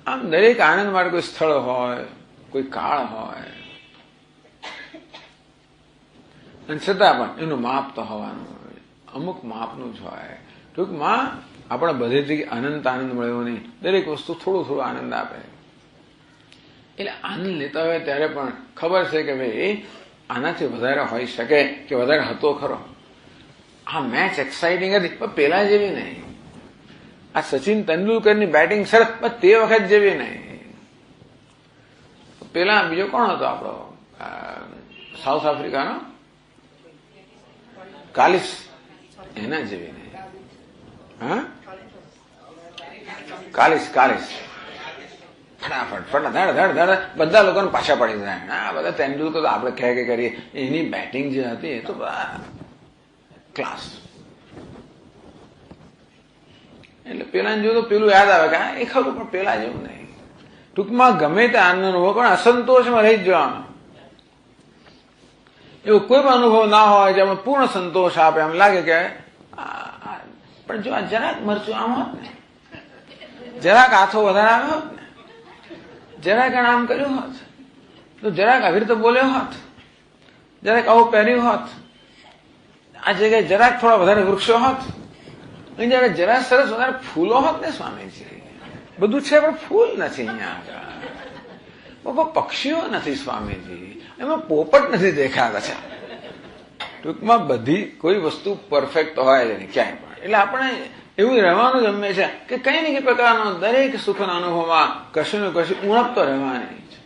આમ દરેક આનંદ માટે કોઈ સ્થળ હોય, કોઈ કાળ હોય, અને છતાં પણ એનું માપ તો હોવાનું હોય, અમુક માપનું જ હોય. ટૂંકમાં આપણે બધેથી આનંદ મળ્યો નહીં, દરેક વસ્તુ થોડું આનંદ આપે. એટલે આનંદ લેતા હોય ત્યારે પણ ખબર છે કે ભાઈ આનાથી વધારે હોઈ શકે કે વધારે હતો ખરો. આ મેચ એક્સાઇટિંગ હતી પણ પેલા જેવી નહીં. આ સચિન તેંડુલકરની બેટિંગ સરસ પણ તે વખત જેવી નહીં. પેલા બીજો કોણ હતો આપણો સાઉથ આફ્રિકાનો કાલિસ, એના જેવી નહીં. હા કાલિસ ફટાફટ ધડ બધા લોકોને પાછા પડી જાય. આ બધા તેંડુલકર તો આપણે કહે કે કરીએ, એની બેટિંગ જે હતી એ તો ક્લાસ. એટલે પેલા જોયું તો પેલું યાદ આવે કે એ ખરું, પણ પેલા જેવું નહીં. ટૂંકમાં ગમે તે આનંદ અનુભવ પણ અસંતોષમાં રહી જ જવાનો. એવો કોઈ પણ અનુભવ ના હોય જેમાં પૂર્ણ સંતોષ આપે, એમ લાગે કે પણ જો આ જરાક મરચું આમ હોત ને, જરાક આથો વધારે આવ્યો હોત ને, જરાક આમ કર્યું હોત, તો જરાક આવી રીતે બોલ્યો હોત, જરાક આવું પહેર્યું હોત, આ જગ્યાએ જરાક થોડા વધારે વૃક્ષો હોત, જયારે જરા સરસ વધારે ફૂલો હોત ને સ્વામીજી. બધું છે પણ ફૂલ નથી અહીંયા આગળ, પક્ષીઓ નથી સ્વામીજી, એમાં પોપટ નથી દેખાતા છે. ટૂંકમાં બધી કોઈ વસ્તુ પરફેક્ટ હોય જ નહીં ક્યાંય પણ. એટલે આપણે એવું રહેવાનું ગમે છે કે કઈ ને કઈ પ્રકારનો દરેક સુખના અનુભવમાં કશું ને કશું ઉણપ તો રહેવાની છે.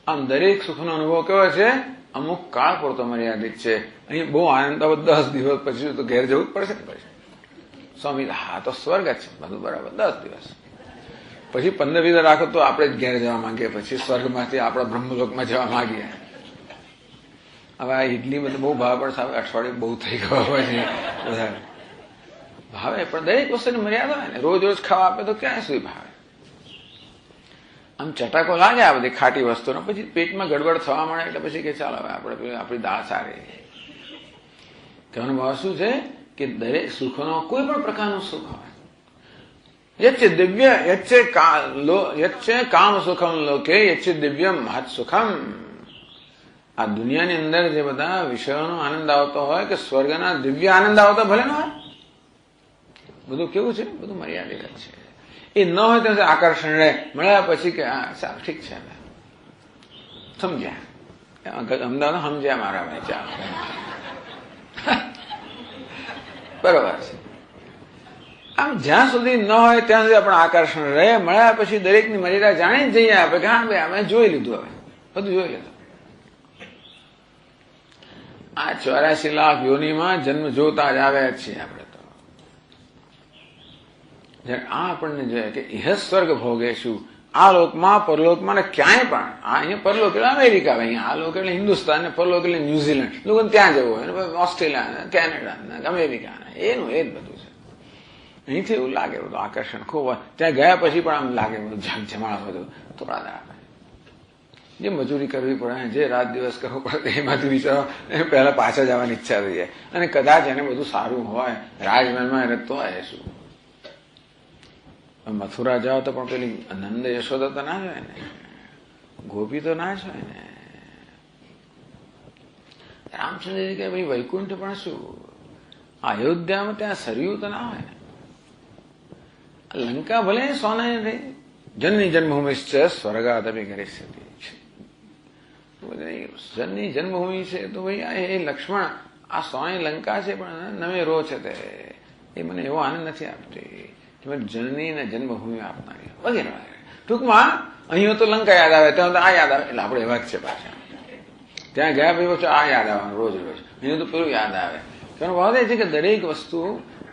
આમ દરેક સુખનો અનુભવ કેવો છે, અમુક કાળ પૂરતો મર્યાદિત છે. અહીં બહુ આનંદ આવે 10 દિવસ પછી તો ઘેર જવું જ પડશે ને. પછી સ્વામી હા તો સ્વર્ગ જ છે, બધું બરાબર, 10 દિવસ પછી 15-20 રાખો તો આપણે જ ઘેર જવા માંગીએ, પછી સ્વર્ગમાંથી આપણા બ્રહ્મલોકમાં જવા માંગીએ. હવે આ ઇડલી બધું બહુ ભાવે, પણ સાહેબ અઠવાડિયું બહુ થઈ ગયો હોય છે વધારે ભાવે. પણ દરેક વસ્તુની મર્યાદા હોય ને. રોજ ખાવા આપે તો ક્યાં સુધી ભાવે. આમ ચટાકો લાગે આ બધી ખાટી વસ્તુનો, પછી પેટમાં ગડબડ થવા મળે એટલે પછી કે ચાલો હવે આપણી દાળ સારી. કહેવાનો ભાવ શું છે કે દરેક સુખનો કોઈ પણ પ્રકારનું સુખ હોય, યચ્છે દિવ્ય યચ્છે કામ સુખમ લોકે યચ્છે દિવ્યમ મહત સુખમ. આ દુનિયાની અંદર જે બધા વિષયોનો આનંદ આવતો હોય કે સ્વર્ગના દિવ્ય આનંદ આવતો ભલે ન હોય, બધું કેવું છે, બધું મર્યાદિત છે. એ ન હોય તો આકર્ષણ રહે, મળ્યા પછી કે હા ચાલ ઠીક છે, સમજ્યા, અમદાવાદ સમજ્યા મારા ભાઈ, ચાલ બરોબર છે. આમ જ્યાં સુધી ન હોય ત્યાં સુધી આપણે આકર્ષણ રહે, મળ્યા પછી દરેકની મર્યાદા જાણી જ જઈએ આપણે કે હા ભાઈ અમે જોઈ લીધું, હવે બધું જોઈ લીધું. આ 84 લાખ યોનિમાં જન્મ જોતા જ આવ્યા જ છીએ આપણે તો. આ આપણને જોઈએ કે ઇહ સ્વર્ગ ભોગેશું, આ લોકમાં પરલોકમાં ને ક્યાંય પણ. આ અહીંયા પરલોક એટલે અમેરિકા, અહીંયા આ લોક એટલે હિન્દુસ્તાન ને પરલોક એટલે ન્યુઝીલેન્ડ. લોકોને ત્યાં જવું હોય, ઓસ્ટ્રેલિયા, કેનેડા, અમેરિકા, એનું એ જ બધું છે. અહીંથી એવું લાગે બધું આકર્ષણ ખૂબ હોય. ત્યાં ગયા પછી પણ આમ લાગે બધું ઝગઝમાળ બધું. થોડા દાડા જે મજૂરી કરવી પડે, જે રાત દિવસ કરવું પડે, એમાંથી વિચારો પહેલા પાછા જવાની ઈચ્છા થઈ જાય. અને કદાચ એને બધું સારું હોય, રાજમહેલમાં એને તો આવે શું. મથુરા જાઓ તો પણ પેલી નંદ યશોદા તો ના જ હોય ને, ગોપી તો ના જ હોય ને. રામચંદ્રજી કે ભાઈ વૈકુંઠ પણ શું, અયોધ્યામાં ત્યાં સરયું તો ના હોય ને. લંકા ભલે સોના રહી, જનની જન્મભૂમિ છે સ્વર્ગાત અપી ગરિષ્યતિ. જનની જન્મભૂમિ છે તો ભાઈ એ લક્ષ્મણ આ સોની લંકા છે પણ નવે રો છે તે, એ મને એવો આનંદ નથી આપતી. જનની ને જન્મભૂમિ આપનારી વગેરે વગેરે. ટૂંકમાં અહીંયા તો લંકા યાદ આવે, ત્યાં તો આ યાદ આવે, એટલે આપણે એવા જ છે પાછા. ત્યાં ગયા પછી આ યાદ આવવાનું રોજ રોજ, અહીંયા તો પેલું યાદ આવે. તેનો ભાવ એ છે કે દરેક વસ્તુ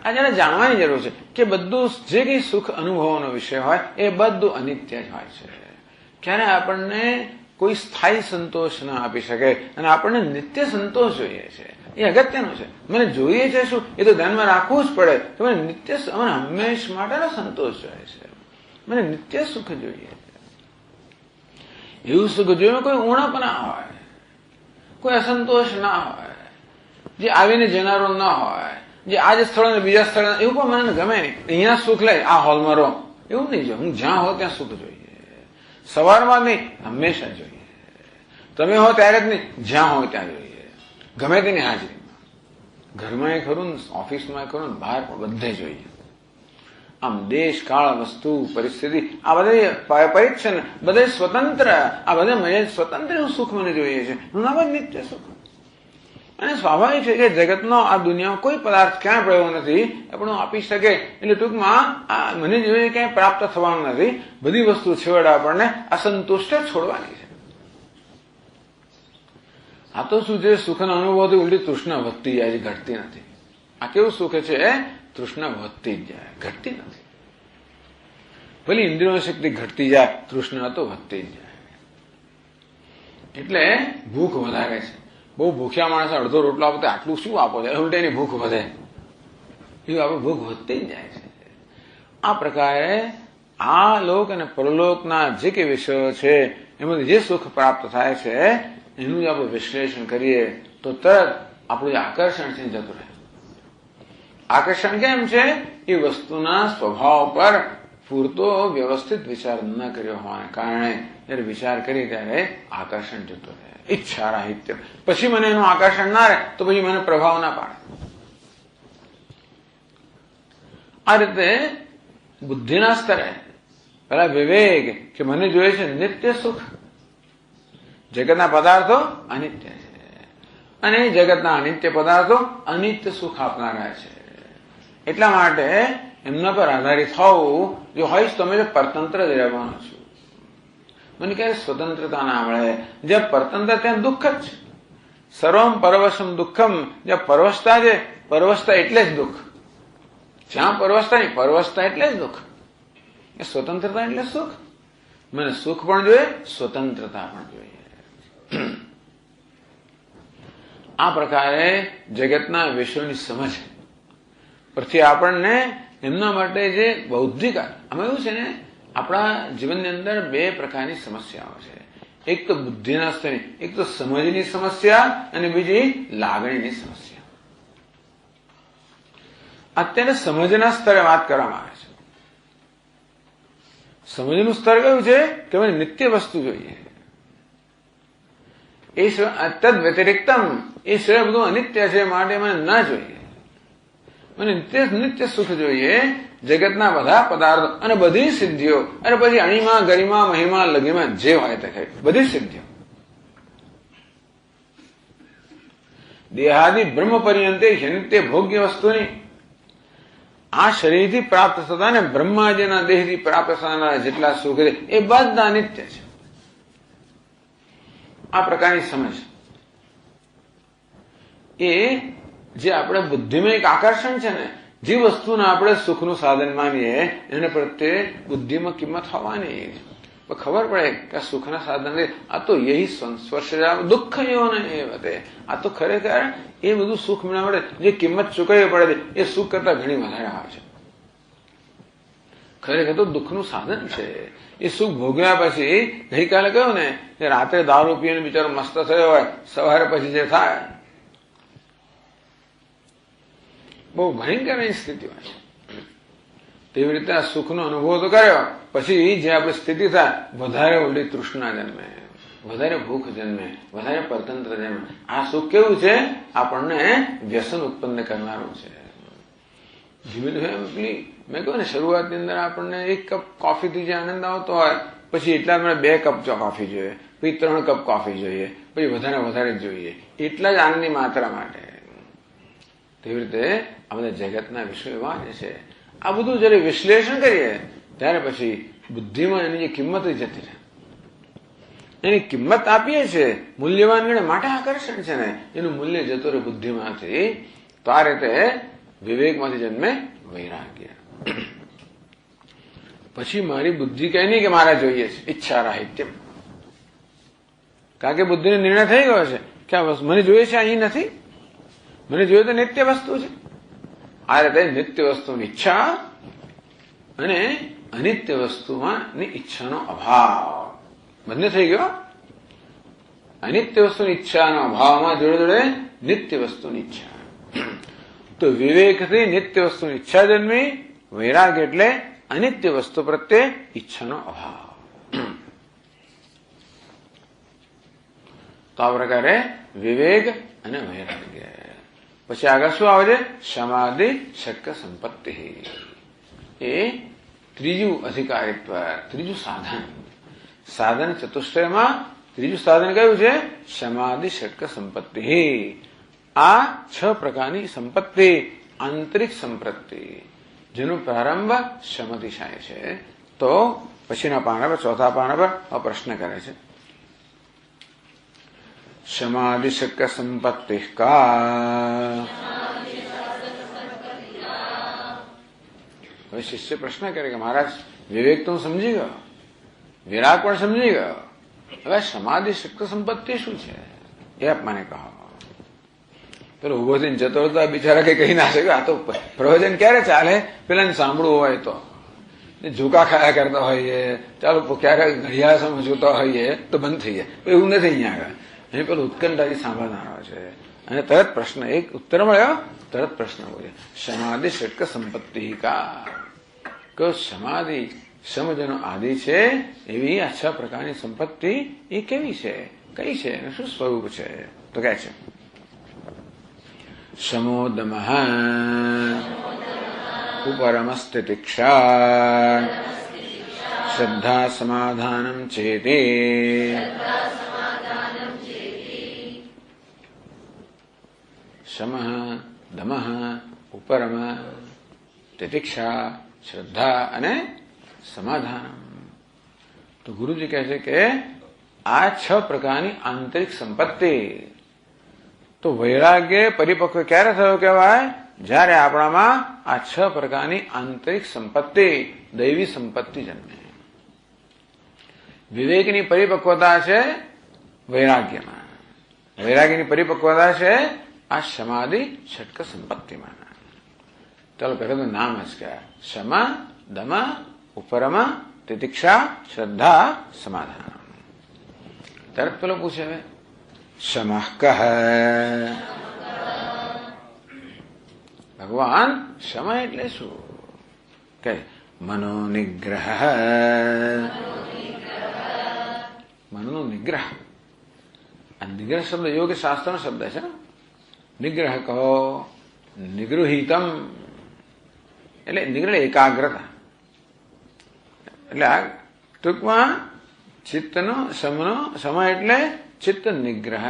આ જયારે જાણવાની જરૂર છે કે બધું જે કઈ સુખ અનુભવવાનો વિષય હોય એ બધું અનિત્ય જ હોય છે. ક્યારે આપણને કોઈ સ્થાયી સંતોષ ના આપી શકે અને આપણને નિત્ય સંતોષ જોઈએ છે. એ અગત્યનું છે. મને જોઈએ છે શું એ તો ધ્યાનમાં રાખવું જ પડે કે મને નિત્ય મને હંમેશ માટેનો સંતોષ જોઈએ છે. મને નિત્ય સુખ જોઈએ છે. એવું સુખ જોઈએ કોઈ ઉણપ ના હોય, કોઈ અસંતોષ ના હોય, જે આવીને જનારો ના હોય, જે આ જ સ્થળો બીજા સ્થળો એવું પણ મને ગમે નહીં. અહીંયા સુખ લે આ હોલમાં રહો એવું નહીં જોઈએ. હું જ્યાં હો ત્યાં સુખ જોઈએ. સવારમાં નહીં, હંમેશા જોઈએ. તમે હો ત્યારે જ નહીં, જ્યાં હોય ત્યાં જોઈએ. ગમે તેની હાજરીમાં, ઘરમાં ખરું ને, ઓફિસમાં ખરું ને, બહાર પણ બધે જોઈએ. આમ દેશ કાળ વસ્તુ પરિસ્થિતિ આ બધે પરિચ્છન્ન, બધે સ્વતંત્ર, આ બધે સ્વતંત્ર સુખ મને જોઈએ છે. હું નામ જ નિત્ય સુખ. અને સ્વાભાવિક છે કે જગતનો આ દુનિયામાં કોઈ પદાર્થ ક્યાં પડ્યો નથી એ પણ આપી શકે. એટલે ટૂંકમાં આ મને જોઈએ ક્યાંય પ્રાપ્ત થવાનું નથી. બધી વસ્તુ છેવટે આપણને અસંતુષ્ટ છોડવાની છે. આ તો શું છે, સુખના અનુભવથી ઉલટી તૃષ્ણા વધતી જાય છે, ઘટતી નથી. આ કેવું સુખ છે, તૃષ્ણા વધતી જ જાય, ઘટતી નથી. ભલે ઇન્દ્રિયોની શક્તિ ઘટતી જાય, તૃષ્ણા તો વધતી જ જાય. એટલે ભૂખ વધારે છે. બહુ ભૂખ્યા માણસ અડધો રોટલો આપો તો આટલું શું આપો છો, ઉલટે એની ભૂખ વધે. એવું આપણે ભૂખ વધતી જ જાય છે. આ પ્રકારે આ લોક અને પરલોકના જે કે વિષયો છે એમાંથી જે સુખ પ્રાપ્ત થાય છે એનું જ આપણે વિશ્લેષણ કરીએ તો તરત આપણું જે આકર્ષણ છે જતું રહે. આકર્ષણ કેમ છે? એ વસ્તુના સ્વભાવ પર પૂરતો વ્યવસ્થિત વિચાર ન કર્યો હોવાને કારણે જયારે વિચાર કરી ત્યારે આકર્ષણ જતું રહે. ઈચ્છા રાહિત્ય. પછી મને એનું આકર્ષણ ના રહે તો પછી મને પ્રભાવ ના પાડે. આ રીતે બુદ્ધિના સ્તરે પેલા વિવેક કે મને જોઈએ છે નિત્ય સુખ. જગતના પદાર્થો અનિત્ય છે અને જગતના અનિત્ય પદાર્થો અનિત્ય સુખ આપનારા છે. એટલા માટે એમના પર આધારિત થવું જો હોઈશ તો અમે પરતંત્ર જ રહેવાનો છું. મને ક્યારે સ્વતંત્રતા ના મળે. જ્યાં પરતંત્ર ત્યાં દુઃખ જ છે. સર્વમ પરવશમ દુઃખમ. જ્યાં પરવશતા છે, પરવશતા એટલે જ દુઃખ. જ્યાં પરવશતા નહીં, પરવશતા એટલે જ દુઃખ. એ સ્વતંત્રતા એટલે સુખ. મને સુખ પણ જોઈએ, સ્વતંત્રતા પણ જોઈએ. આ પ્રકારે જગતના વિષયોની સમજ પરથી આપણને એમના માટે જે બૌદ્ધિક આમાં એવું છે ને, આપણા જીવનની અંદર બે પ્રકારની સમસ્યાઓ છે. એક તો બુદ્ધિના સ્તરની, એક તો સમજની સમસ્યા અને બીજી લાગણીની સમસ્યા. અત્યારે સમજના સ્તરે વાત કરવામાં આવે છે. સમજનું સ્તર કયું છે કે મને નિત્ય વસ્તુ જોઈએ. એ તદ વ્યતિરિક્તમ, એ સિવાય બધું અનિત્ય છે માટે મને ના જોઈએ. મને નિત્ય સુખ જોઈએ. જગતના બધા પદાર્થો અને બધી સિદ્ધિઓ અને પછી અણીમાં ગરિમા મહિમા લઘિમા જે હોય તે બધી સિદ્ધિઓ દેહાદિ બ્રહ્મ પર્યંતે નિત્ય ભોગ્ય વસ્તુની આ શરીરથી પ્રાપ્ત થતા ને બ્રહ્માજીના દેહથી પ્રાપ્ત થનારા જેટલા સુખ છે એ બધા નિત્ય છે. આ પ્રકારની સમજ એ જે આપણે બુદ્ધિમાં એક આકર્ષણ છે ને, જે વસ્તુને આપણે સુખનું સાધન માનીએ એને પ્રત્યે બુદ્ધિમાં કિંમત હોવાની. ખબર પડે કે આ સુખના સાધન આ તો યહી સ્પર્શ દુઃખ એવો ને એ વધે. આ તો ખરેખર એ બધું સુખ મેળવવા માટે જે કિંમત ચૂકવવી પડે એ સુખ કરતા ઘણી વધારે આવે છે. ખરેખર તો દુઃખનું સાધન છે. એ સુખ ભોગવ્યા પછી ગઈકાલે કહ્યું ને કે રાત્રે દારૂ પીને બિચારો મસ્ત થયો હોય, સવારે પછી જે થાય બહુ ભયંકર સ્થિતિ હોય છે. તેવી રીતે આ સુખનો અનુભવ તો કર્યો પછી જે આપણી સ્થિતિ થાય વધારે ઓલી તૃષ્ણા જન્મે, વધારે ભૂખ જન્મે, વધારે પરતંત્ર જન્મે. આ સુખ કેવું છે? આપણને વ્યસન ઉત્પન્ન કરનારું છે. ધીમે ધીમે મેં કહ્યું ને શરૂઆતની અંદર આપણને 1 કપ કોફીથી જે આનંદ આવતો હોય પછી એટલા મને 2 કપ કોફી જોઈએ, પછી 3 કપ કોફી જોઈએ, પછી વધારે જોઈએ. એટલા જ આનંદની માત્રા માટે. તેવી રીતે આ બધા જગતના વિષયો એવા છે. આ બધું જયારે વિશ્લેષણ કરીએ ત્યારે પછી બુદ્ધિમાં એની જે કિંમત જતી રહે. એની કિંમત આપીએ છીએ મૂલ્યવાન ગણે માટે આકર્ષણ છે ને, એનું મૂલ્ય જતું રહે બુદ્ધિમાંથી. તો આ રીતે વિવેકમાંથી જન્મે વૈરાગ્ય. પછી મારી બુદ્ધિ કહે નહીં કે મારે જોઈએ છે ઈચ્છા રાહિત્યમ. કારણ કે બુદ્ધિનો નિર્ણય થઈ ગયો છે કે આ વસ્તુ મને જોઈએ છે, અહીં નથી. મને જોઈએ તો નિત્ય વસ્તુ છે. આ રીતે નિત્ય વસ્તુની ઈચ્છા અને અનિત્ય વસ્તુમાંની ઈચ્છાનો અભાવ બંને થઈ ગયો. અનિત્ય વસ્તુની ઈચ્છાનો અભાવમાં જોડે જોડે નિત્ય વસ્તુની ઈચ્છા. તો વિવેકથી નિત્ય વસ્તુની ઈચ્છા જન્મી, વૈરાગ એટલે અનિત્ય વસ્તુ પ્રત્યે ઈચ્છાનો અભાવ. તો આ પ્રકારે વિવેક અને વૈરાગ્ય. પછી આગળ શું આવે છે? સમાધિ શક્ય સંપત્તિ. એ ત્રીજું અધિકારિત્વ, ત્રીજું સાધન. સાધન ચતુષ્ટયમાં ત્રીજું સાધન કયું છે? સમાધિ શક્ય સંપત્તિ. આ 6 પ્રકારની સંપત્તિ, આંતરિક સંપત્તિ, જેનો પ્રારંભ શમથી થાય છે. તો પછીના પાના પર, ચોથા પાના પર આ પ્રશ્ન કરે છે. समाधि शक्य संपत्ति का. હવે શિષ્ય પ્રશ્ન કરે કે મહારાજ વિવેક તો હું સમજી ગયો, વિરાગ પણ સમજી ગયો, હવે સમાધિ શક્ય સંપત્તિ શું છે એ આપ મને કહો. પેલો ઉભો થઈને જતો હતો બિચારા કઈ કહી ના શકે. આ તો પ્રવચન ક્યારે ચાલે? પેલાને સાંભળવું હોય તો ઝુકા ખાયા કરતા હોઈએ, ચાલો ક્યારેક ઘડિયાળ સમય જોતા હોઈએ તો બંધ થઈ જાય. એવું નથી અહીંયા આગળ. અહીં પેલો ઉત્કંઠાથી સાંભળનારો છે અને તરત પ્રશ્ન, એક ઉત્તર મળ્યો, તરત પ્રશ્ન બોલ્યો. સમાધિ શક્ય સંપત્તિ કા. કે સમાધિ સમજનો આદિ છે એવી આ 6 પ્રકારની સંપત્તિ એ કેવી છે, કઈ છે, શું સ્વરૂપ છે? તો કહે છે સમોદમ ઉપરમસ્તિતિક્ષા શ્રદ્ધા સમાધાનમ ચેતે. શમઃ દમઃ ઉપરમ તિતિક્ષા શ્રદ્ધા અને સમાધાન. તો ગુરુજી કહે છે કે આ 6 પ્રકારની આંતરિક સંપત્તિ. તો વૈરાગ્ય પરિપક્વ ક્યારે થયો કહેવાય? જ્યારે આપણામાં આ 6 પ્રકારની આંતરિક સંપત્તિ, દૈવી સંપત્તિ જન્મે. વિવેકની પરિપક્વતા છે વૈરાગ્યમાં, વૈરાગ્યની પરિપક્વતા છે આ સમાધિ ષટક સંપત્તિમાં. ચાલો પહેલા તો નામ જ કયા? શમ, દમ, ઉપરમ, તિતિક્ષા, શ્રદ્ધા, સમાધાન. તરત પેલો પૂછે હવે શમઃ કહ. ભગવાન શમ એટલે શું? કે મનોનિગ્રહ. મનનો નિગ્રહ. આ નિગ્રહ શબ્દ યોગ શાસ્ત્રનો શબ્દ છે. નિગ્રહ કહો, નિગૃહિતમ એટલે નિગ્રહ એકાગ્રતા. એટલે આ ટૂંકમાં ચિત્તનો સમનો સમય એટલે ચિત્ત નિગ્રહ.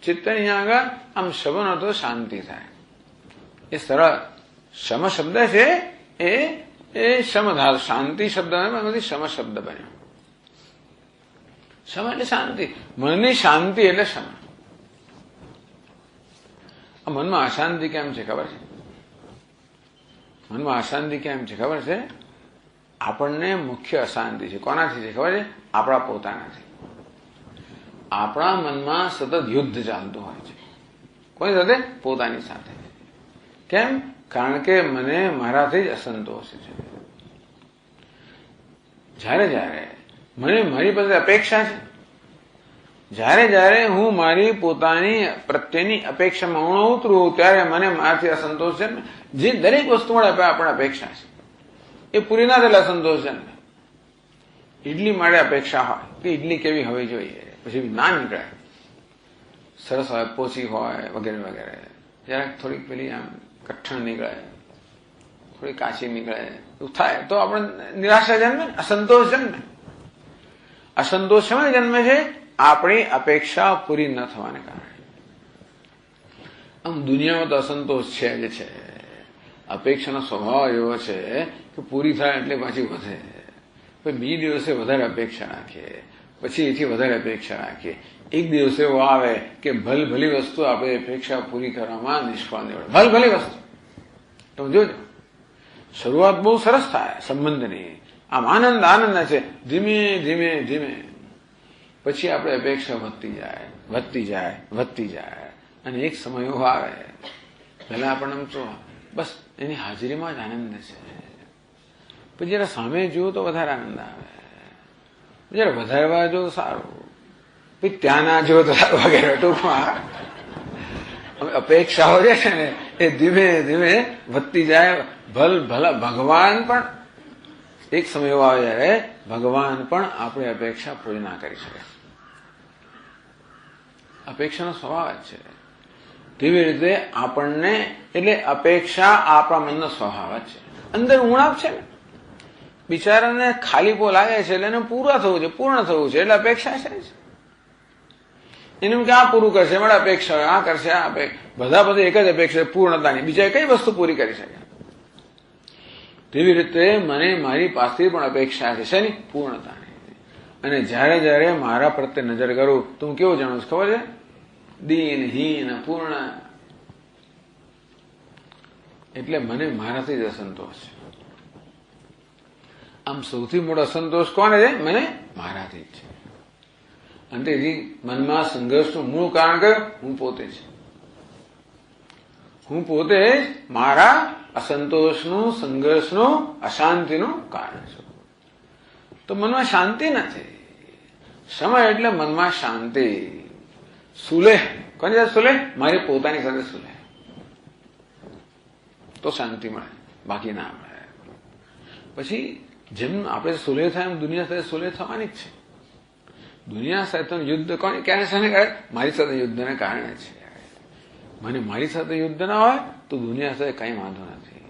ચિત્ત અહીંયા આગળ આમ શમનો તો શાંતિ થાય. એ સરળ શમ શબ્દ છે એ શમધાતુ, શાંતિ શબ્દ શમ શબ્દ બન્યો. શમ એટલે શાંતિ, મનની શાંતિ એટલે શમ. મનમાં અશાંતિ કેમ છે ખબર છે? મનમાં અશાંતિ કેમ છે ખબર છે? આપણને મુખ્ય અશાંતિ છે કોનાથી છે ખબર છે? આપણા પોતાનાથી. આપણા મનમાં સતત યુદ્ધ ચાલતું હોય છે. કોની સાથે? પોતાની સાથે. કેમ? કારણ કે મને મારાથી જ અસંતોષ છે. જ્યારે જ્યારે મને મારી પાસે અપેક્ષા છે, જ્યારે જ્યારે હું મારી પોતાની પ્રત્યેની અપેક્ષામાં ઉતરું ત્યારે મને મારાથી અસંતોષ છે. જે દરેક વસ્તુ મળે આપણે અપેક્ષા છે એ પૂરી ના થયેલા અસંતોષ છે. ઈડલી માટે અપેક્ષા હોય કે ઈડલી કેવી હોવી જોઈએ, પછી ના નીકળે. સરસ હોય, પોચી હોય, વગેરે વગેરે. જરાક થોડીક પેલી આમ કઠણ નીકળે, થોડી કાચી નીકળે, એવું થાય તો આપણે નિરાશા જન્મે, અસંતોષ જન્મે. અસંતોષ શેમાં જન્મે છે? આપણી અપેક્ષા પૂરી ન થવાને કારણે. આમ દુનિયામાં તો અસંતોષ છે જ છે. અપેક્ષાનો સ્વભાવ એવો છે કે પૂરી થાય એટલે પાછી વધે. પછી બીજા દિવસે વધારે અપેક્ષા રાખીએ, પછી એથી વધારે અપેક્ષા રાખીએ. એક દિવસ એવો આવે કે ભલી વસ્તુ આપણે અપેક્ષા પૂરી કરવામાં નિષ્ફળ નીવડે. ભલી વસ્તુ તમે જોજો, શરૂઆત બહુ સરસ થાય સંબંધની, આમ આનંદ આનંદ છે. ધીમે ધીમે ધીમે પછી આપણે અપેક્ષા વધતી જાય વધતી જાય વધતી જાય અને એક સમય એવો આવે પહેલા આપણને એમ તો બસ એની હાજરીમાં જ આનંદ છે. પછી જયારે સામે જુઓ તો વધારે આનંદ આવે, જયારે વધારવા જો સારું, પછી ત્યાં ના જુઓ તો સારું વગેરે. ટૂંકમાં અપેક્ષાઓ જે છે ને એ ધીમે ધીમે વધતી જાય. ભલા ભગવાન પણ એક સમય એવો આવે જયારે ભગવાન પણ આપણે અપેક્ષા પૂરી ના કરી શકે. અપેક્ષાનો સ્વભાવ જ છે. તેવી રીતે આપણને એટલે અપેક્ષા આપણા મનનો સ્વભાવ જ છે. અંદર ઉણાપ છે ને, બિચારાને ખાલીપો લાગે છે એટલે એને પૂરા થવું છે, પૂર્ણ થવું છે એટલે અપેક્ષા છે. એનું કે આ પૂરું કરશે મારે અપેક્ષા, આ કરશે આ બધા એક જ અપેક્ષા પૂર્ણતાની, બીજા કઈ વસ્તુ પૂરી કરી શકે. તેવી રીતે મને મારી પાસે પણ અપેક્ષા છે શેની? પૂર્ણતાની. અને જયારે જયારે મારા પ્રત્યે નજર કરું તો હું કેવો જાણું છું ખબર છે? દીનહીન પૂર્ણ. એટલે મને મારાથી જ અસંતોષ છે. આમ સૌથી મોટો અસંતોષ કોને છે? મને મારાથી જ છે. અને તેથી મનમાં સંઘર્ષનું મૂળ કારણ કયું? હું પોતે છે. હું પોતે જ મારા અસંતોષનું, સંઘર્ષનું, અશાંતિનું કારણ છું. તો મનમાં શાંતિ નથી. સમય એટલે મનમાં શાંતિ. સુલેહ કોની સાથે? સુલેહ મારી પોતાની સાથે સુલેહ, તો શાંતિ મળે, બાકી ના મળે. પછી જેમ આપણે સુલેહ થાય એમ દુનિયા સાથે સુલેહ થવાની જ છે. દુનિયા સાથે યુદ્ધ કોને ક્યારે શાને કારણે? મારી સાથે યુદ્ધને કારણે છે. મને મારી સાથે યુદ્ધ ના હોય તો દુનિયા સાથે કઈ વાંધો નથી.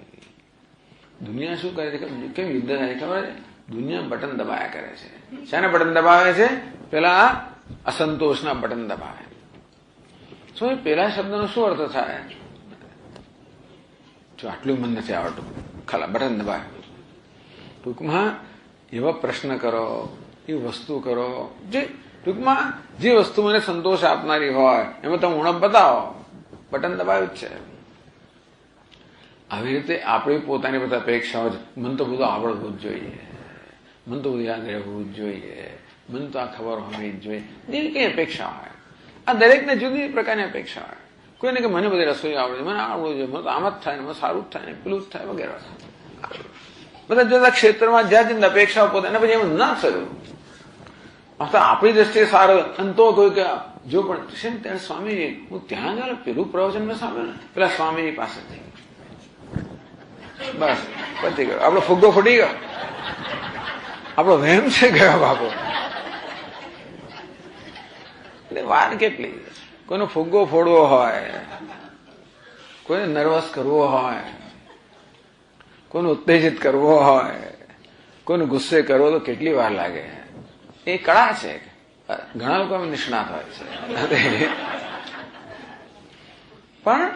દુનિયા શું કરે છે? કેમ યુદ્ધ થાય ખબર છે? દુનિયા બટન દબાયા કરે છે. શાના બટન દબાવે છે? પેલા અસંતોષના બટન દબાવે. શું પેલા શબ્દનો શું અર્થ થાય? જો આટલું મન નથી આવડતું, ખાલા બટન દબાવે. ટૂંકમાં એવા પ્રશ્ન કરો, એ વસ્તુ કરો જે ટૂંકમાં જે વસ્તુ મને સંતોષ આપનારી હોય એમાં તમે ઉણપ બતાવો, બટન દબાવ્યું જ છે. આવી રીતે આપણી પોતાની બધા અપેક્ષાઓ છે. મન તો બધું આવડવું જ જોઈએ, મન તો બધું યાદ રહેવું જ જોઈએ, મન તો આ ખબર હોવી જ જોઈએ. જેવી કઈ અપેક્ષા હોય, આ દરેકને જુદી પ્રકારની અપેક્ષા હોય. કોઈને કે મને બધી રસોઈ આવડે, મને આવડવું જોઈએ, મને તો આમ જ થાય ને, મને સારું જ થાય ને, પેલું જ થાય વગેરે. બધા જુદા ક્ષેત્રમાં જ્યાં જઈને અપેક્ષાઓ પોતે, અને પછી એમ ના થયું આપણી દ્રષ્ટિએ સારો. અને તો કોઈ કે જો પણ છે ને ત્યારે સ્વામીજી હું ત્યાં ગયો પેલું પ્રવચન મેં સાંભળ્યું ને પેલા સ્વામીજી પાસેથી, બસ પતી ગયો, આપણો ફુગ્ગો ફૂટી ગયો, આપણો વહેમ છે ગયો બાપો. એટલે વાર કેટલી? કોઈનો ફુગ્ગો ફોડવો હોય, કોઈને નર્વસ કરવો હોય, કોઈને ઉત્તેજિત કરવો હોય, કોઈને ગુસ્સે કરવો તો કેટલી વાર લાગે. એ કળા છે. ઘણા લોકો નિષ્ણાત હોય છે. પણ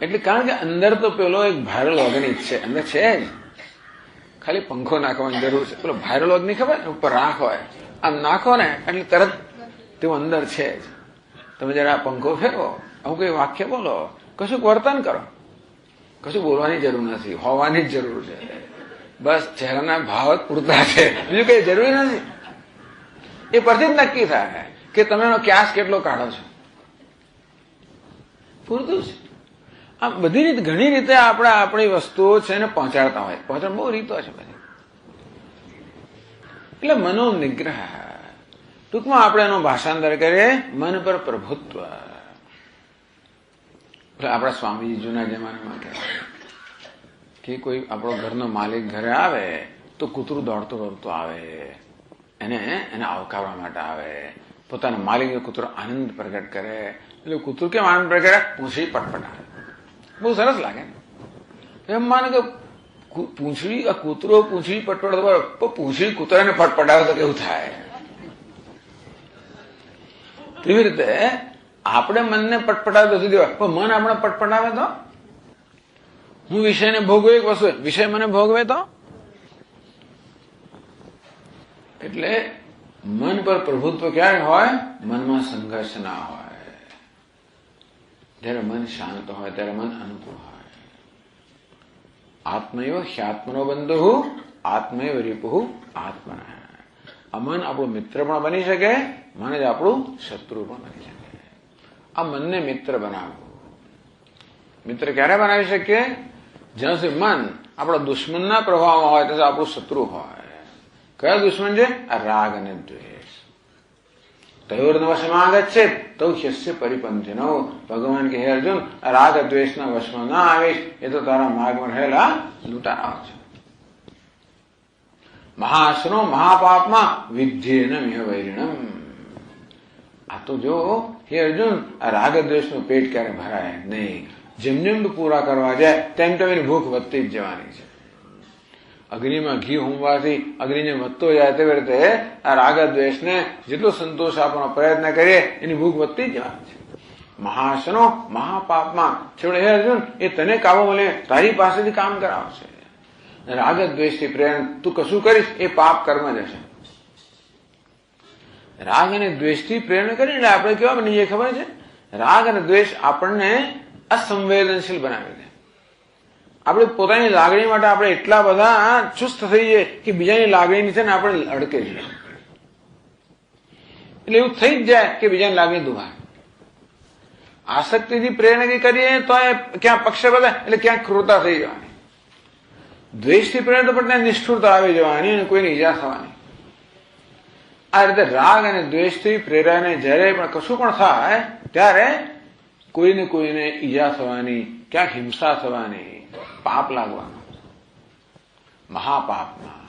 એટલે કારણ કે અંદર તો પેલો એક વાયરલ ઓર્ગેનિક છે, અંદર છે જ. ખાલી પંખો નાખવાની જરૂર છે. પેલો વાયરલ ઓર્ગેનિક ખબર ઉપર રાખ હોય, આમ નાખો ને એટલે તરત તેવું અંદર છે જ. તમે જયારે આ પંખો ફેરવો, આવું કઈ વાક્ય બોલો, કશું વર્તન કરો, કશું બોલવાની જરૂર નથી, હોવાની જ જરૂર છે. બસ ચહેરાના ભાવ જ પૂરતા છે, બીજું કઈ જરૂરી નથી. એ પરથી જ નક્કી થાય કે તમે એનો ક્યાસ કેટલો કાઢો છો, પૂરતું છે. આ બધી રીતે ઘણી રીતે આપણે આપણી વસ્તુઓ છે એને પહોંચાડતા હોય. પહોંચાડ બહુ રીતો છે બધી. એટલે મનોનિગ્રહ, ટૂંકમાં આપણે એનો ભાષાંતર કરીએ મન પર પ્રભુત્વ. આપણા સ્વામીજી જૂના જમાનામાં કહેવાય કે કોઈ આપણો ઘરનો માલિક ઘરે આવે તો કૂતરું દોડતું દોડતું આવે, એને આવકારવા માટે આવે. પોતાના માલિકનો કૂતરો આનંદ પ્રગટ કરે. એટલે કૂતરું કેમ આનંદ પ્રગટ કરે? પૂંછડી પટપટાવે. બહુ સરસ લાગે ને. એમ માને કે પૂંછડી કૂતરો પૂંછડી પટપટાવે, પૂંછડી કૂતરાને પટપટાવે તો કેવું થાય? એવી રીતે આપણે મનને પટપટાવે તો સુધી પણ મન આપણે પટપટાવે તો હું વિષયને ભોગવું. એક વસ્તુ વિષય મને ભોગવે તો, એટલે મન પર પ્રભુત્વ ક્યારે હોય? મનમાં સંઘર્ષ ના હોય, જ્યારે મન શાંત હોય ત્યારે મન અનુકૂળ હોય. આત્મયો હ્યાત્મનો બંધુ આત્મૈવ રિપુઃ આત્મનઃ. આ મન આપણું મિત્ર પણ બની શકે, મન જ આપણું શત્રુ પણ બની શકે. આ મનને મિત્ર બનાવવું. મિત્ર ક્યારે બનાવી શકીએ? જ્યાં સુધી મન આપણા દુશ્મનના પ્રભાવમાં હોય ત્યાં આપણું શત્રુ હોય. કયા દુશ્મન છે? આ રાગ અને દ્વેષ. તયોર્ન વશમાં આગચ્છેત તૌ હ્યસ્ય પરિપંથિનો. ભગવાન કે હે અર્જુન, રાગ દ્વેષના વશમાં ના આવીશ એ તો તારા માર્ગમાં રહેલા લૂંટારાઓ છે. મહાશનો મહાપાપમાં વિધ્યેન મિહ વૈરિણમ. આ તો જો હે અર્જુન, આ રાગ દ્વેષનું પેટ ક્યારે ભરાય નહીં. જેમ જેમ તું પૂરા કરવા જાય તેમ તેમ એની ભૂખ વધતી જ જવાની છે. અગ્નિમાં ઘી હોમવાથી અગ્નિને વધતો જાય તે રીતે આ રાગ દ્વેષને જેટલો સંતોષ આપવાનો પ્રયત્ન કરીએ એની ભૂખ વધતી જ જવાની છે. મહાશનો મહાપાપમાં. છેવટે હે અર્જુન, એ તને કાબુ મળે તારી પાસેથી કામ કરાવશે. રાગ દ્વેષથી પ્રેરણા તું કશું કરીશ એ પાપ કર્મ જ હશે. રાગ અને દ્વેષથી પ્રેરણા કરીને એટલે આપણે કેવા બની જાય ખબર છે? રાગ અને દ્વેષ આપણને અસંવેદનશીલ બનાવી દે. આપણે પોતાની લાગણી માટે આપણે એટલા બધા ચુસ્ત થઈ જઈએ કે બીજાની લાગણીની છે ને આપણે અડકે છીએ. એટલે એવું થઈ જ જાય કે બીજાની લાગણી દુભાય. આસક્તિથી પ્રેરણા કરીએ તો ક્યાં પક્ષપાત એટલે ક્યાં ક્રૂરતા થઈ જવાની. દ્વેષથી પ્રેરણા તો પણ ત્યાં નિષ્ઠુરતા આવી જવાની અને કોઈને ઈજા થવાની. આ રીતે રાગ અને દ્વેષથી પ્રેરાને જયારે પણ કશું પણ થાય ત્યારે કોઈને કોઈને ઈજા થવાની, ક્યાંક હિંસા થવાની, પાપ લાગવાનું. મહાપાપમાં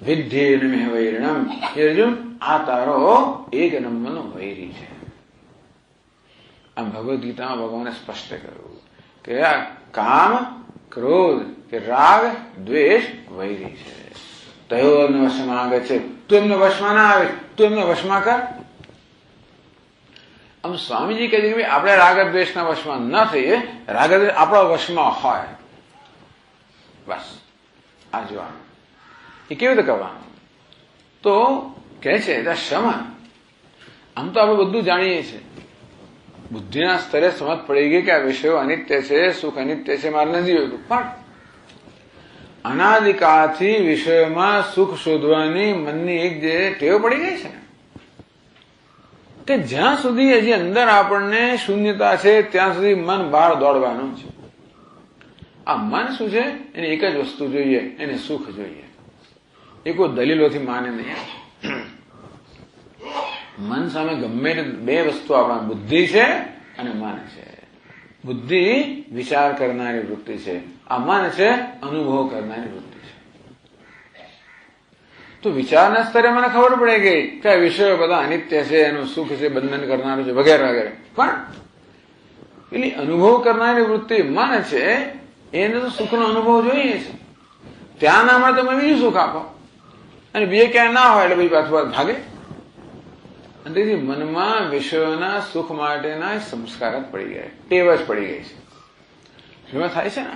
વિધ્યેન મિહ વૈરિણમ. અર્જુન, આ તારો એક નંબરનો વૈરી છે. આમ ભગવદ્ ગીતામાં ભગવાને સ્પષ્ટ કર્યું કે આ કામ, ક્રોધ કે રાગ દ્વેષ વૈરી છે. તયોર્ન વશમાં આગચ્છે. તું એમને વશમાં ના આવે, તું એમને વશમાં કર. આમ સ્વામીજી કહે છે કે આપણે રાગ દ્વેષના વશમાં ન થઈએ, રાગ દ્વેષ આપણા વશમાં હોય. બસ આ જોવાનું. એ કેવી રીતે કરવાનું? તો કહે છે શમન. આમ તો આપણે બધું જાણીએ છીએ, બુદ્ધિના સ્તરે સમજ પડી ગઈ કે આ વિષયો અનિત્ય છે, સુખ અનિત્ય છે, મારે નથી જોયું. પણ અનાદિકાળથી વિષયોમાં સુખ શોધવાની મનની એક જે ટેવ પડી ગઈ છે ને, કે જ્યાં સુધી હજી અંદર આપણને શૂન્યતા છે ત્યાં સુધી મન બહાર દોડવાનું છે. આ મન શું છે? એને એક જ વસ્તુ જોઈએ, એને સુખ જોઈએ. એ કોઈ દલીલોથી માને નહીં. મન સામે ગમે તે બે વસ્તુ આપણા બુદ્ધિ છે અને મન છે. બુદ્ધિ વિચાર કરનારી વૃત્તિ છે, આ મન છે અનુભવ કરનારી વૃત્તિ છે. તો વિચારના સ્તરે મને ખબર પડે ગઈ કે આ વિષયો બધા અનિત્ય છે, એનું સુખ છે, બંધન કરનારું છે, વગેરે વગેરે. પણ પેલી અનુભવ કરનારી વૃત્તિ મન છે, એને તો સુખનો અનુભવ જોઈએ છે. ત્યાં ના મળે તો તમે બીજું સુખ આપો, અને બીજે ક્યાંય ના હોય એટલે પછી પાછું ભાગે. અને તેથી મનમાં વિષયોના સુખ માટેના સંસ્કાર જ પડી ગયા, ટેવ જ પડી ગઈ છે. એમાં થાય છે ને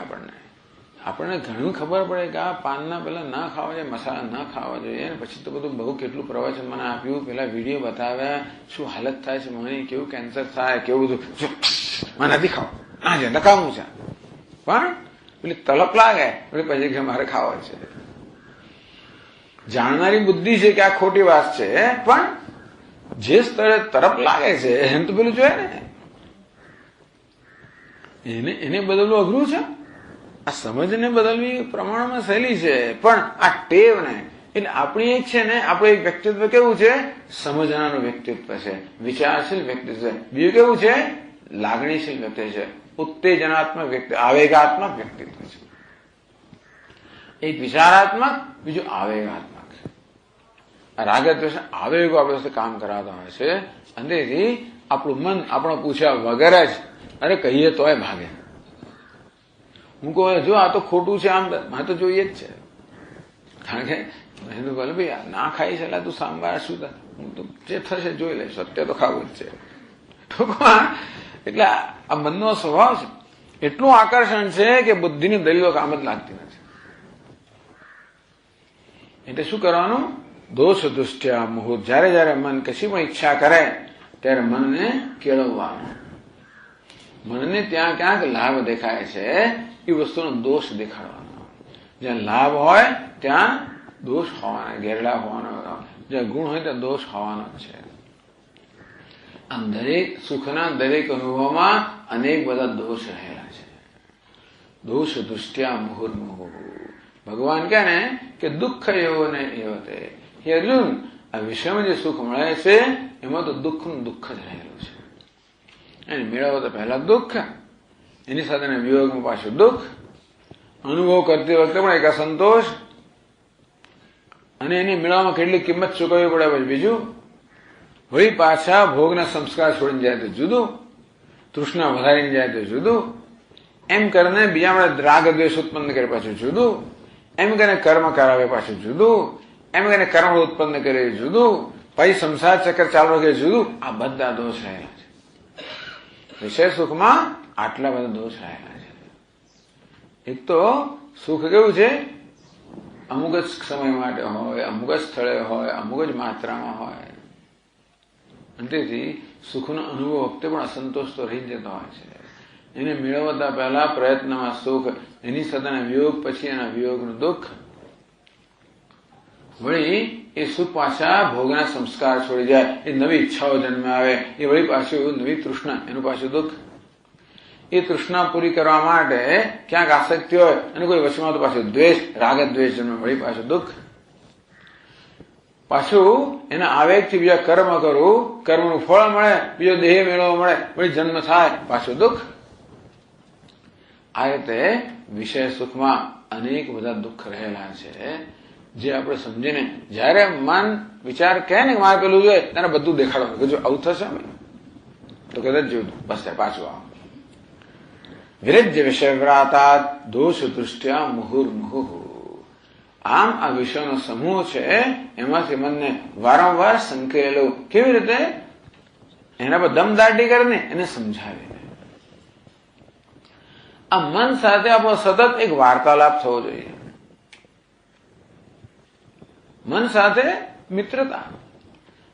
આપણને ઘણું ખબર પડે કે આ પાનના પેલા ના ખાવા જોઈએ, મસાલા ના ખાવા જોઈએ, અને પછી તો બધું બહુ કેટલું પ્રવચન મને આપ્યું, પેલા વિડીયો બતાવ્યા, શું હાલત થાય છે મને, કેવું કેન્સર થાય, કેવું બધું. મને નથી ખાવું, ના છે નકામું છે. પણ પેલી તલપ લાગે એટલે પછી કે મારે ખાવા છે. જાણનારી બુદ્ધિ છે કે આ ખોટી વાત છે, પણ જે સ્તરે તરફ લાગે છે એમ તો પેલું જોઈએ ને, એને બદલવું અઘરું છે. આ સમજને બદલવી પ્રમાણમાં સહેલી છે, પણ આ ટેવ ને એટલે આપણી એક છે ને, આપણું એક વ્યક્તિત્વ કેવું છે? સમજનારું વ્યક્તિત્વ છે, વિચારશીલ વ્યક્તિત્વ છે. બીજું કેવું છે? લાગણીશીલ વ્યક્તિ છે, ઉત્તેજનાત્મક વ્યક્તિ, આવેગાત્મક વ્યક્તિત્વ છે. એક વિચારાત્મક, બીજું આવેગાત્મક. રાગ દ્વેષ આવેગો આપણી સાથે કામ કરાવતા હોય છે, અને તેથી આપણું મન આપણો પૂછ્યા વગર જ અરે કહીએ તોય ભાગે. હું કહું જો આ તો ખોટું છે, આમ મારે તો જોઈએ જ છે. કારણ કે મેં તો બોલે ભાઈ ના ખાઈ છે તું સાંભળ શું થાય, હું તો જે થશે જોઈ લઈશ, અત્યારે તો ખાવું જ છે. ટૂંકમાં એટલે આ મનનો સ્વભાવ છે, એટલું આકર્ષણ છે કે બુદ્ધિની દલીલો કામ જ લાગતી નથી. એટલે શું કરવાનું? દોષ દુષ્ટ્યા મુહૂર્ત. જયારે જયારે મન કશી પણ ઈચ્છા કરે ત્યારે મનને કેળવવાનું. મનને ત્યાં ક્યાંક લાભ દેખાય છે એ વસ્તુનો દોષ દેખાડવાનો. જ્યાં લાભ હોય ત્યાં દોષ હોવાના, ગેરલાભ હોવાનો, જ્યાં ગુણ હોય ત્યાં દોષ હોવાનો જ છે. આમ દરેક સુખના દરેક અનુભવમાં અનેક બધા દોષ રહેલા છે. દોષ દૃષ્ટ્યા મુહુર્મુહુ. ભગવાન કહે ને કે દુઃખ એવો ને એવો તે. હે અર્જુન, આ વિશ્વમાં જે સુખ મળે છે એમાં તો દુઃખનું દુઃખ જ રહેલું છે. એને મેળવો તો પહેલા દુઃખ, એની સાથેના વિયોગમાં પાછું દુઃખ, અનુભવ કરતી વખતે પણ એક અસંતોષ, અને એની મેળવવામાં કેટલી કિંમત ચૂકવવી પડે પછી બીજું. વળી પાછા ભોગના સંસ્કાર છોડીને જાય તો જુદું, તૃષ્ણા વધારીને જાય તો જુદું, એમ કરીને બીજા આપણે રાગ દ્વેષ ઉત્પન્ન કરે પાછું જુદું, એમ કરીને કર્મ કરાવે પાછું જુદું, એમ કરીને કર્મ ઉત્પન્ન કરે જુદું, પછી સંસાર ચક્કર ચાલુ કે જુદું. આ બધા દોષ રહેલા છે. વિષય સુખમાં આટલા બધા દોષ રહેલા છે. એક તો સુખ કેવું છે, અમુક જ સમય માટે હોય, અમુક જ સ્થળે હોય, અમુક જ માત્રામાં હોય, અને તેથી સુખનો અનુભવ વખતે પણ અસંતોષ તો રહી જતો હોય છે. એને મેળવતા પહેલા પ્રયત્નમાં સુખ, એની સાથેના વિયોગ, પછી એના વિયોગનું દુઃખ, વળી એ સુખ પાછા ભોગના સંસ્કાર છોડી જાય, એ નવી ઈચ્છાઓ જન્મે આવે, એ વળી પાછું નવી તૃષ્ણા, એનું પાછું દુઃખ. એ તૃષ્ણા પૂરી કરવા માટે ક્યાંક આસક્તિ હોય અને કોઈ વચમાં તો પાછું દ્વેષ, રાગ દ્વેષ જન્મે, વળી પાછું દુઃખ. પાછું એના આવેગથી બીજા કર્મ કરવું, કર્મનું ફળ મળે, બીજો દેહ મેળવવો મળે, વળી જન્મ થાય, પાછું દુઃખ. આ રીતે વિષય સુખમાં અનેક બધા દુઃખ રહેલા છે, જે આપણે સમજીને જયારે મન વિચાર કહે ને મારે પેલું જોઈએ ત્યારે બધું દેખાડવાનું કે જો આવું થશે તો કદાચ જોયું બસ પાછું આવો. વિરજ્ય વિષયવ્રાતા દોષ દૃષ્ટ્યા મુહુર્મુહુ. આમ આ વિષયનો સમૂહ છે, એમાંથી મનને વારંવાર સંકેલો કેવી રીતે, એના પર દમદાટી કરીને એને સમજાવીને. આ મન સાથે આપણો સતત એક વાર્તાલાપ થવો જોઈએ. મન સાથે મિત્રતા.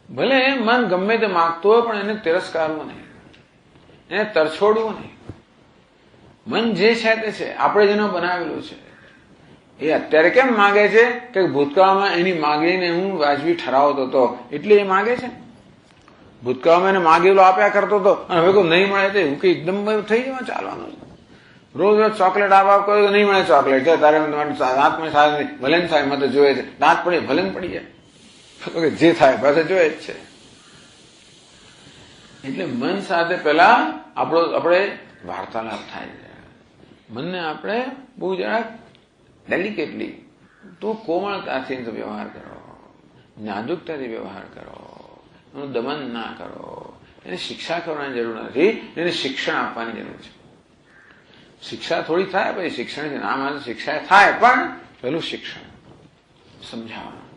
ભલે મન ગમે તે માગતો હોય પણ એને તિરસ્કારવું નહીં, એને તરછોડવું નહીં. મન જે છે તે છે, આપણે જેનો બનાવેલું છે. એ અત્યારે કેમ માગે છે કે ભૂતકાળમાં એની માગણીને હું વાજબી ઠરાવતો હતો એટલે એ માગે છે. ભૂતકાળમાં એને માગેલો આપ્યા કરતો હતો અને હવે કોઈ નહીં મળે તો એવું કે એકદમ થઈ જવા ચાલવાનું. રોજ રોજ ચોકલેટ આપ કરો તો નહીં મળે ચોકલેટ, તારે દાંતમાં સારા નહીં, ભલે ને થાય મત જોઈએ છે, દાંત પડી ભલે ને પડી જાય, જે થાય પાસે જોઈએ જ છે. એટલે મન સાથે પેલા આપણે વાર્તાલાપ થાય છે. મનને આપણે બહુ જરાક ડેલિકેટલી, તો કોમળતાથી વ્યવહાર કરો, નાજુકતાથી વ્યવહાર કરો, એનું દમન ના કરો. એને શિક્ષા કરવાની જરૂર નથી, એને શિક્ષણ આપવાની જરૂર છે. શિક્ષા થોડી થાય, પછી શિક્ષણ નામ શિક્ષા થાય, પણ પેલું શિક્ષણ સમજાવવાનું.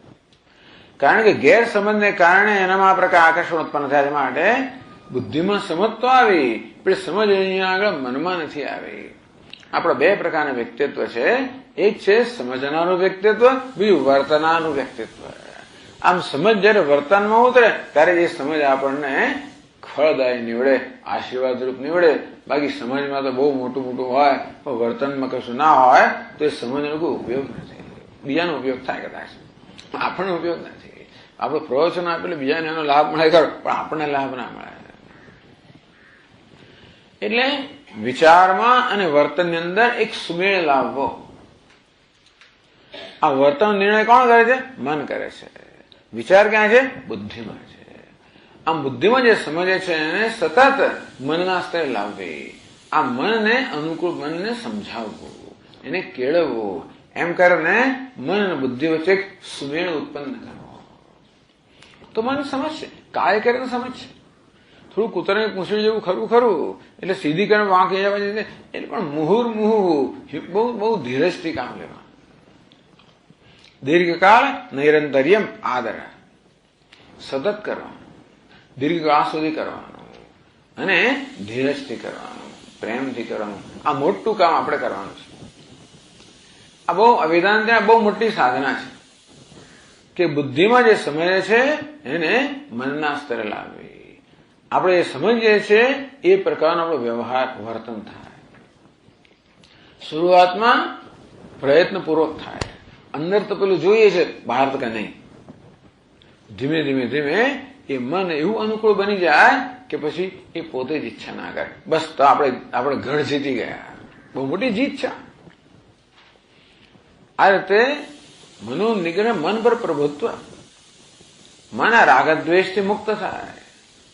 કારણ કે ગેરસમજને કારણે એનામાં આ પ્રકાર આકર્ષણ ઉત્પન્ન થાય માટે બુદ્ધિમાં સમજ તો આવી, પણ સમજ અહીંયા આગળ મનમાં નથી આવી. આપણા બે પ્રકારના વ્યક્તિત્વ છે. એક છે સમજનારું વ્યક્તિત્વ, બીજું વર્તનારું વ્યક્તિત્વ. આમ સમજ જયારે વર્તનમાં ઉતરે ત્યારે એ સમજ આપણને ફળદાયી નીવડે, આશીર્વાદરૂપ નીવડે. બાકી સમજમાં તો બહુ મોટું મોટું હોય પણ વર્તનમાં કશું ના હોય તો એ સમજનો કોઈ ઉપયોગ નથી. બીજાનો ઉપયોગ થાય કદાચ, આપણને ઉપયોગ નથી. આપણે પ્રવચન આપેલું બીજાને એનો લાભ મળે ખરો, પણ આપણને લાભ ના મળે. એટલે વિચારમાં અને વર્તનની અંદર એક સુમેળ લાવવો. આ વર્તન નિર્ણય કોણ કરે છે? મન કરે છે. વિચાર ક્યાં છે? બુદ્ધિમાં છે. આમ બુદ્ધિમાં જે સમજે છે એને સતત મનના સ્તરે લાવવી. આ મનને અનુકૂળ, મનને સમજાવવું, એને કેળવવું. એમ કરીને મન અને બુદ્ધિ વચ્ચે એક સુમેળ ઉત્પન્ન કરવો. તો મન સમજશે, કાય કરે તો સમજશે. થોડું કૂતરાને પૂંછડી જેવું ખરું ખરું, એટલે સીધી કરીને વાંકી જવા છે, એટલે પણ મુહુર્મુહુ, બહુ બહુ ધીરજથી કામ લેવા. દીર્ઘકાળ નૈરંતર્યમ આદર, સતત કરવાનું, દીર્ઘકાળ સુધી કરવાનું, અને ધીરજથી કરવાનું, પ્રેમથી કરવાનું. આ મોટું કામ આપણે કરવાનું છે. આ બહુ વેદાંતની બહુ મોટી સાધના છે કે બુદ્ધિમાં જે સમજે છે એને મનના સ્તરે લાવવી. આપણે એ સમજીએ છીએ એ પ્રકારનો આપણો વ્યવહાર, વર્તન થાય. શરૂઆતમાં પ્રયત્નપૂર્વક થાય. અંદર તો પેલું જોઈએ છે, બહાર તો કે નહીં. ધીમે ધીમે ધીમે એ મન એવું અનુકૂળ બની જાય કે પછી એ પોતે જ ઈચ્છા ના કરે. બસ તો આપણે ઘર જીતી ગયા. બહુ મોટી જીત છે. આ રીતે મનોનિગ્રહ, મન પર પ્રભુત્વ, મન આ રાગદ્વેષથી મુક્ત થાય,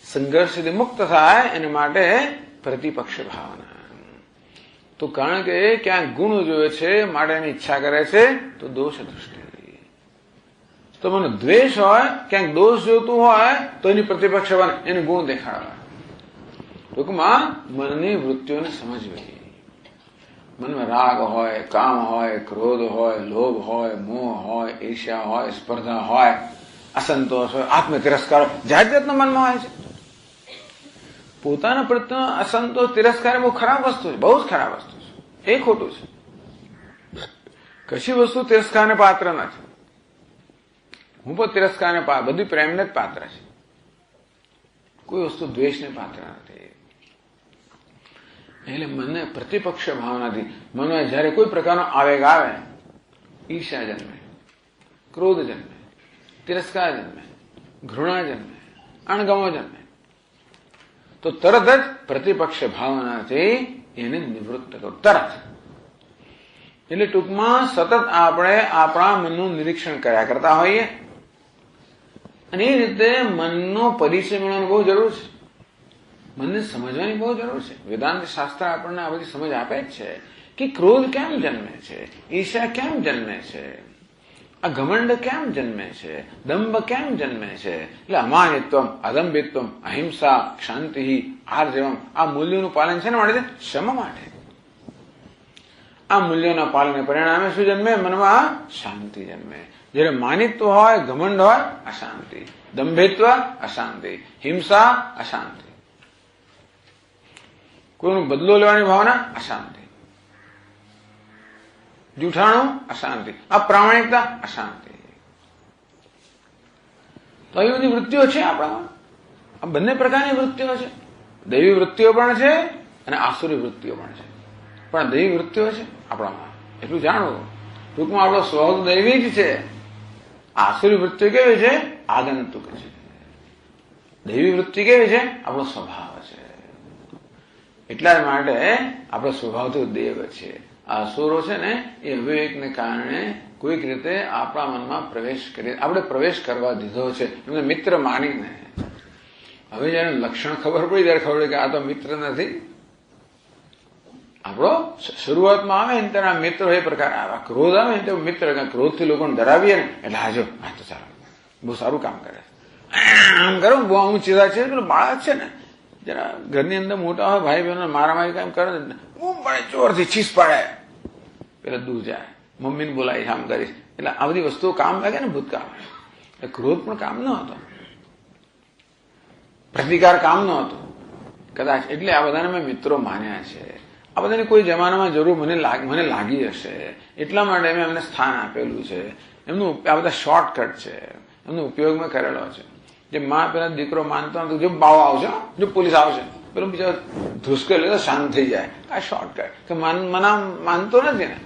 સંઘર્ષથી મુક્ત થાય. એના માટે પ્રતિપક્ષ ભાવના. તો કારણ કે ક્યાંક ગુણ જોવે છે માટે એની ઈચ્છા કરે છે, તો દોષ દૃષ્ટિ. તો મને દ્વેષ હોય, ક્યાંક દોષ જોતું હોય તો એની પ્રતિપક્ષ એને ગુણ દેખાડવા. ટૂંકમાં મનની વૃત્તિઓને સમજવી. મનમાં રાગ હોય, કામ હોય, ક્રોધ હોય, લોભ હોય, મોહ હોય, ઈર્ષ્યા હોય, સ્પર્ધા હોય, અસંતોષ હોય, આત્મ તિરસ્કાર જાત જાતનો મનમાં હોય છે. પોતાના પ્રત્યે અસંતોષ, તિરસ્કાર બહુ ખરાબ વસ્તુ છે, બહુ જ ખરાબ વસ્તુ છે. એ ખોટું છે. કશી વસ્તુ તિરસ્કારને પાત્ર નથી. હું પણ તિરસ્કારને બધી પ્રેમને જ પાત્ર છે. કોઈ વસ્તુ દ્વેષને પાત્ર નથી. એટલે મને પ્રતિપક્ષ ભાવનાથી મનમાં જયારે કોઈ પ્રકારનો આવેગ આવે, ઈર્ષ્યા જન્મે, ક્રોધ જન્મે, તિરસ્કાર જન્મે, ઘૃણા જન્મે, અણગમો જન્મે, તો તરત જ પ્રતિપક્ષ ભાવનાથી એને નિવૃત્ત કરો. તરત. એટલે ટૂંકમાં સતત આપણે આપણા મનનું નિરીક્ષણ કર્યા કરતા હોઈએ. અને એ રીતે મનનો પરિચય મેળવવાની બહુ જરૂર છે. મનને સમજવાની બહુ જરૂર છે. વેદાંત શાસ્ત્ર આપણને આ બધી સમજ આપે જ છે કે ક્રોધ કેમ જન્મે છે, ઈર્ષ્યા કેમ જન્મે છે, આ ઘમંડ કેમ જન્મે છે, દંભ કેમ જન્મે છે. એટલે અમાનિત્વમ, અદંભિત્વમ, અહિંસા, શાંતિ, આર્જવમ, આ મૂલ્યોનું પાલન છે ને માટે છે, શમ માટે. આ મૂલ્યોના પાલનને પરિણામે શું જન્મે? મનમાં શાંતિ જન્મે. જયારે માનિત્વ હોય, ઘમંડ હોય, અશાંતિ. દંભિત્વ, અશાંતિ. હિંસા, અશાંતિ. કોઈનો બદલો લેવાની ભાવના, અશાંતિ. જૂઠાણું, અશાંતિ. અપ્રામાણિકતા, અશાંતિ. તો આવી બધી વૃત્તિઓ છે આપણામાં. આ બંને પ્રકારની વૃત્તિઓ છે. દૈવી વૃત્તિઓ પણ છે અને આસુરી વૃત્તિઓ પણ છે. પણ દૈવી વૃત્તિઓ છે આપણામાં, એટલું જાણવું. ટૂંકમાં આપણો સ્વભાવ દૈવી જ છે. આસુરી વૃત્તિઓ કેવી છે? આગંતુક છે. દૈવી વૃત્તિ કેવી છે? આપણો સ્વભાવ છે. એટલા માટે આપણો સ્વભાવ તો દેવ છે. આ અસુરો છે ને એ અવિવેકને કારણે કોઈક રીતે આપણા મનમાં પ્રવેશ કરી, આપણે પ્રવેશ કરવા દીધો છે એમને મિત્ર માનીને. હવે જયારે લક્ષણ ખબર પડી ત્યારે ખબર પડી કે આ તો મિત્ર નથી. આપણો શરૂઆતમાં આવે ને ત્યારે આ મિત્ર એ પ્રકાર આવે. ક્રોધ આવે ને તો મિત્ર, ક્રોધથી લોકોને ડરાવીએ ને એટલે હાજો આ તો ચાલો બહુ સારું કામ કરે, આમ કરો બહુ ઊંચી છે. પેલું બાળક છે ને જરા ઘરની અંદર મોટા હોય, ભાઈ બહેનો મારામારી કામ કરે ને બહુ પડે, જોરથી ચીસ પાડે, પેલા દૂર જાય, મમ્મીને બોલાવીશ, આમ કરીશ. એટલે આ બધી વસ્તુઓ કામ લાગે ને ભૂતકાળમાં. એટલે ક્રોધ પણ કામ ન હતો, પ્રતિકાર કામ ન હતો કદાચ. એટલે આ બધાને મેં મિત્રો માન્યા છે. આ બધાની કોઈ જમાનામાં જરૂર મને લાગી હશે, એટલા માટે મેં એમને સ્થાન આપેલું છે. એમનું આ બધા શોર્ટકટ છે, એમનો ઉપયોગ મેં કરેલો છે. જે માં પેલા દીકરો માનતો નથી, જો બાવો આવશે, જો પોલીસ આવશે, પેલો બીજા ધુસકો લે તો શાંત થઈ જાય. આ શોર્ટકટ કે મના માનતો નથી ને,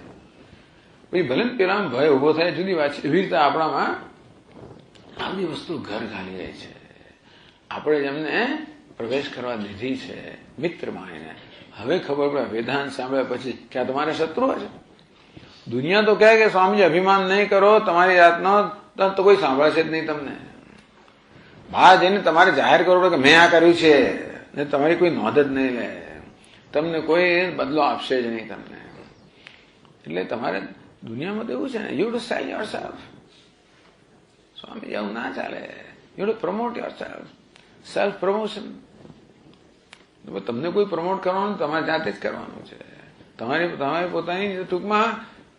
પછી ભલે પેલા ભય ઉભો થાય જુદી વાત છે. એવી રીતે આપણામાં આ બધી વસ્તુ ઘર ઘાલી રહી છે. આપણે જેમને પ્રવેશ કરવા દીધી છે મિત્ર માનીને. હવે ખબર પડે વેદાંત સાંભળ્યા પછી કે આ તમારા શત્રુ છે. દુનિયા તો કહે કે સ્વામીજી અભિમાન નહીં કરો તમારી જાતનો, તો કોઈ સાંભળશે જ નહીં તમને. બહાર જઈને તમારે જાહેર કરવું પડે કે મેં આ કર્યું છે, ને તમારી કોઈ નોંધ જ નહીં લે, તમને કોઈ બદલો આપશે જ નહીં તમને. એટલે તમારે દુનિયામાં તો એવું છે ને, you to sell yourself. Swami એવું ના ચાલે. You to promote yourself. Self promotion. તમને કોઈ પ્રમોટ કરવાનું તમારે જાતે જ કરવાનું છે. તમારે પોતાની ટૂંકમાં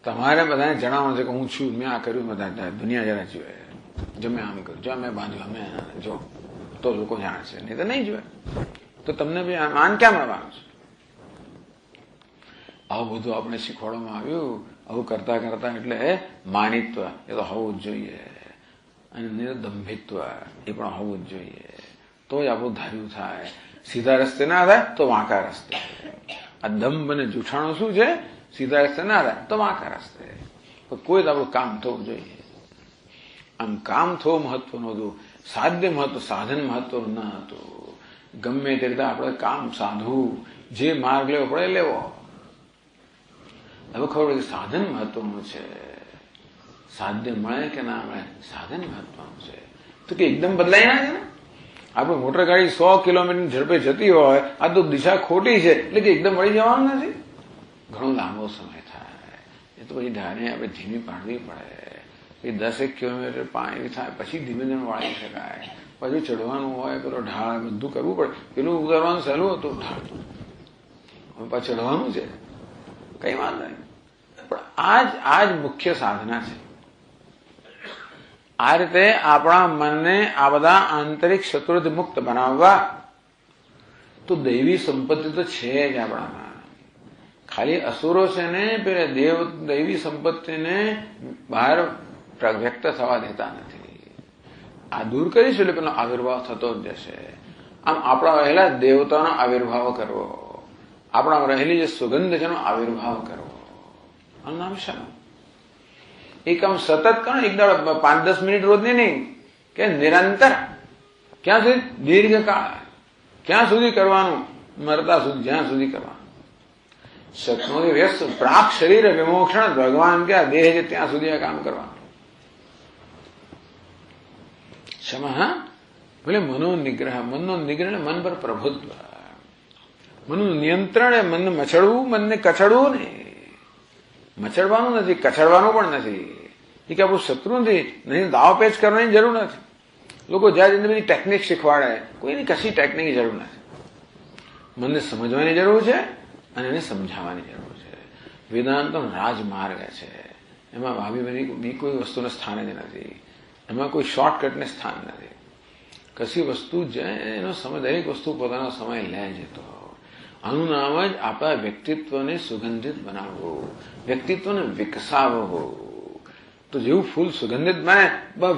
તમારે બધાને જણાવવાનું છે કે હું છું, મેં આ કર્યું, બધા દુનિયા જરા જુએ, જો મેં આમ કર્યું, જો મેં બાંધ્યું, અમે જો, તો લોકો જાણશે, નહીં તો નહીં જુએ. તો તમને બી માન ક્યાં મળવાનું છે? આવું બધું આપણે શીખવાડવામાં આવ્યું. આવું કરતા કરતા એટલે માનિત્વ એ તો હોવું જ જોઈએ, અને નિર્દંભિત્વ એ પણ હોવું જ જોઈએ. તો જ આપણું ધાર્યું થાય. સીધા રસ્તે ના થાય તો વાંકા રસ્તે. આ દંભ અને જૂઠાણું શું છે? સીધા રસ્તે ના થાય તો વાંકા રસ્તે. પણ કોઈ જ આપણું કામ થવું જોઈએ. આમ કામ થવું મહત્વનું હતું, સાધ્ય મહત્વ, સાધન મહત્વનું ન હતું. ગમે તે રીતે આપણે કામ સાધવું, જે માર્ગ લેવો પડે લેવો. હવે ખબર પડે કે સાધન મહત્વનું છે. સાધ્ય મળે કે ના મળે, સાધન મહત્વનું છે. તો કે એકદમ બદલાઈ ના છે ને. આપણે મોટર ગાડી 100 કિલોમીટર ઝડપે જતી હોય, આ તો દિશા ખોટી છે એટલે કે એકદમ વળી જવાનું નથી. ઘણો લાંબો સમય થાય. એ તો પછી ધારે આપણે ધીમી પાડવી પડે. એ 10 કિલોમીટર પાણી થાય પછી ધીમે ધીમે વાળી શકાય. પછી ચડવાનું હોય, પેલો ઢાળ બધું કરવું પડે. પેલું ઉતરવાનું સહેલું હતું, ઢાળ હવે પાછું ચડવાનું છે, કઈ વાંધો નહીં. પણ આ જ મુખ્ય સાધના છે. આ રીતે આપણા મનને આ બધા આંતરિક શત્રુથી મુક્ત બનાવવા તો દૈવી સંપત્તિ તો છે જ આપણામાં. ખાલી અસુરો છે ને પેલા દૈવી સંપત્તિને બહાર વ્યક્ત થવા દેતા નથી. આ દૂર કરીશું એટલે પેલો આવિર્ભાવ થતો જ જશે. આમ આપણા રહેલા દેવતાનો આવિર્ભાવ કરવો, આપણામાં રહેલી જે સુગંધ છે એનો આવિર્ભાવ કરવો. આનું નામ શાનું? એક આમ સતત કરો, એક દાડો 5-10 મિનિટ રોજની નહીં, કે નિરંતર. ક્યાં સુધી? દીર્ઘકાળ. ક્યાં સુધી કરવાનું? મરતા સુધી, જ્યાં સુધી કરવાનું. સપનોથી વ્યસ્ત પ્રાક શરીર વિમોક્ષણ, ભગવાન કે આ દેહ છે ત્યાં સુધી આ કામ કરવાનું. ક્ષમા, હા ભલે મનોનિગ્રહ, મનનો નિગ્રહ, મન પર પ્રભુત્વ, મનનું નિયંત્રણ, મનને મચડવું, મનને કચડવું નહીં. મચડવાનું નથી, કચડવાનું પણ નથી. એ કે આપણું શત્રુ નથી, નહીં દાવ પેચ કરવાની જરૂર નથી. લોકો જ્યાં જઈને બધી ટેકનિક શીખવાડે, કોઈની કશી ટેકનિકની જરૂર નથી. મનને સમજવાની જરૂર છે અને એને સમજાવવાની જરૂર છે. વેદાંતનો રાજમાર્ગ છે. એમાં ભાવી બી કોઈ વસ્તુને સ્થાન જ નથી. એમાં કોઈ શોર્ટકટને સ્થાન નથી. કશી વસ્તુ એનો સમય, દરેક વસ્તુ પોતાનો સમય લે જતો. આનું નામ જ આપણા વ્યક્તિત્વને સુગંધિત બનાવવું, વ્યક્તિત્વને વિકસાવવું. તો જેવું ફૂલ સુગંધિત બને,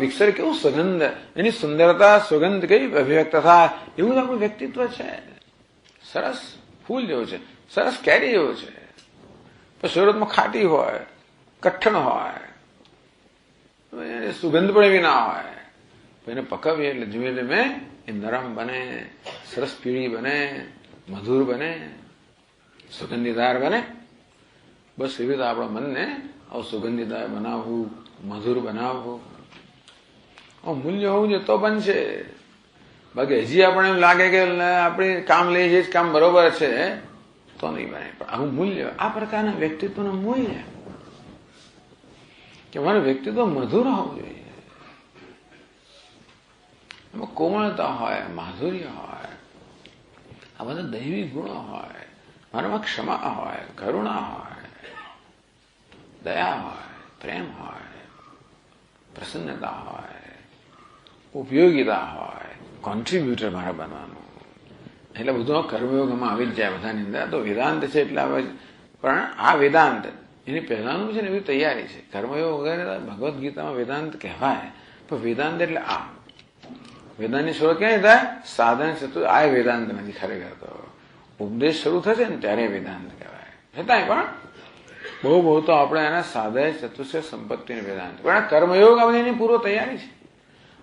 વિકસર કેવું સુગંધ, એની સુંદરતા, સુગંધ કઈ અભિવ્યક્ત થાય, એવું જ આપણું વ્યક્તિત્વ છે. સરસ ફૂલ જેવું છે, સરસ કેરી જેવું છે. પણ સુરતમાં ખાટી હોય, કઠણ હોય, એને સુગંધ પણ એવી ના હોય. એને પકવીએ એટલે ધીમે ધીમે એ નરમ બને, સરસ પીળી બને, મધુર બને, સુગંધીદાર બને. બસ એવી રીતે આપણા મનને આવું સુગંધીદાર બનાવવું, મધુર બનાવવું. મૂલ્ય હોવું જોઈએ તો બનશે. બાકી હજી આપણે એમ લાગે કે આપણે કામ લઈએ છીએ, કામ બરોબર છે તો નહીં બને. પણ આવું મૂલ્ય, આ પ્રકારના વ્યક્તિત્વનું મૂલ્ય કે મારું વ્યક્તિત્વ મધુર હોવું જોઈએ. એમાં કોમળતા હોય, માધુર્ય હોય, આ બધા દૈવી ગુણો હોય. મારામાં ક્ષમા હોય, કરુણા હોય, દયા હોય, પ્રેમ હોય, પ્રસન્નતા હોય, ઉપયોગિતા હોય, કોન્ટ્રીબ્યુટર મારે બનવાનું. એટલે બધું કર્મયોગમાં આવી જ જાય બધાની અંદર. તો વેદાંત છે એટલે આવે. પણ આ વેદાંત એની પહેલાનું છે ને એવી તૈયારી છે. કર્મયોગ વગેરે ભગવદ્ ગીતામાં વેદાંત કહેવાય, પણ વેદાંત એટલે આ વેદાંતની શરૂઆત ક્યાં થાય? સાધન ચતુર. આ વેદાંત નથી ખરેખર. તો ઉપદેશ શરૂ થશે ને ત્યારે વેદાંત કહેવાય. છતાંય પણ બહુ તો આપણે એના સાધન ચતુર્થ સંપત્તિને વેદાંત. પણ આ કર્મયોગ આ એની પૂર્વ તૈયારી છે.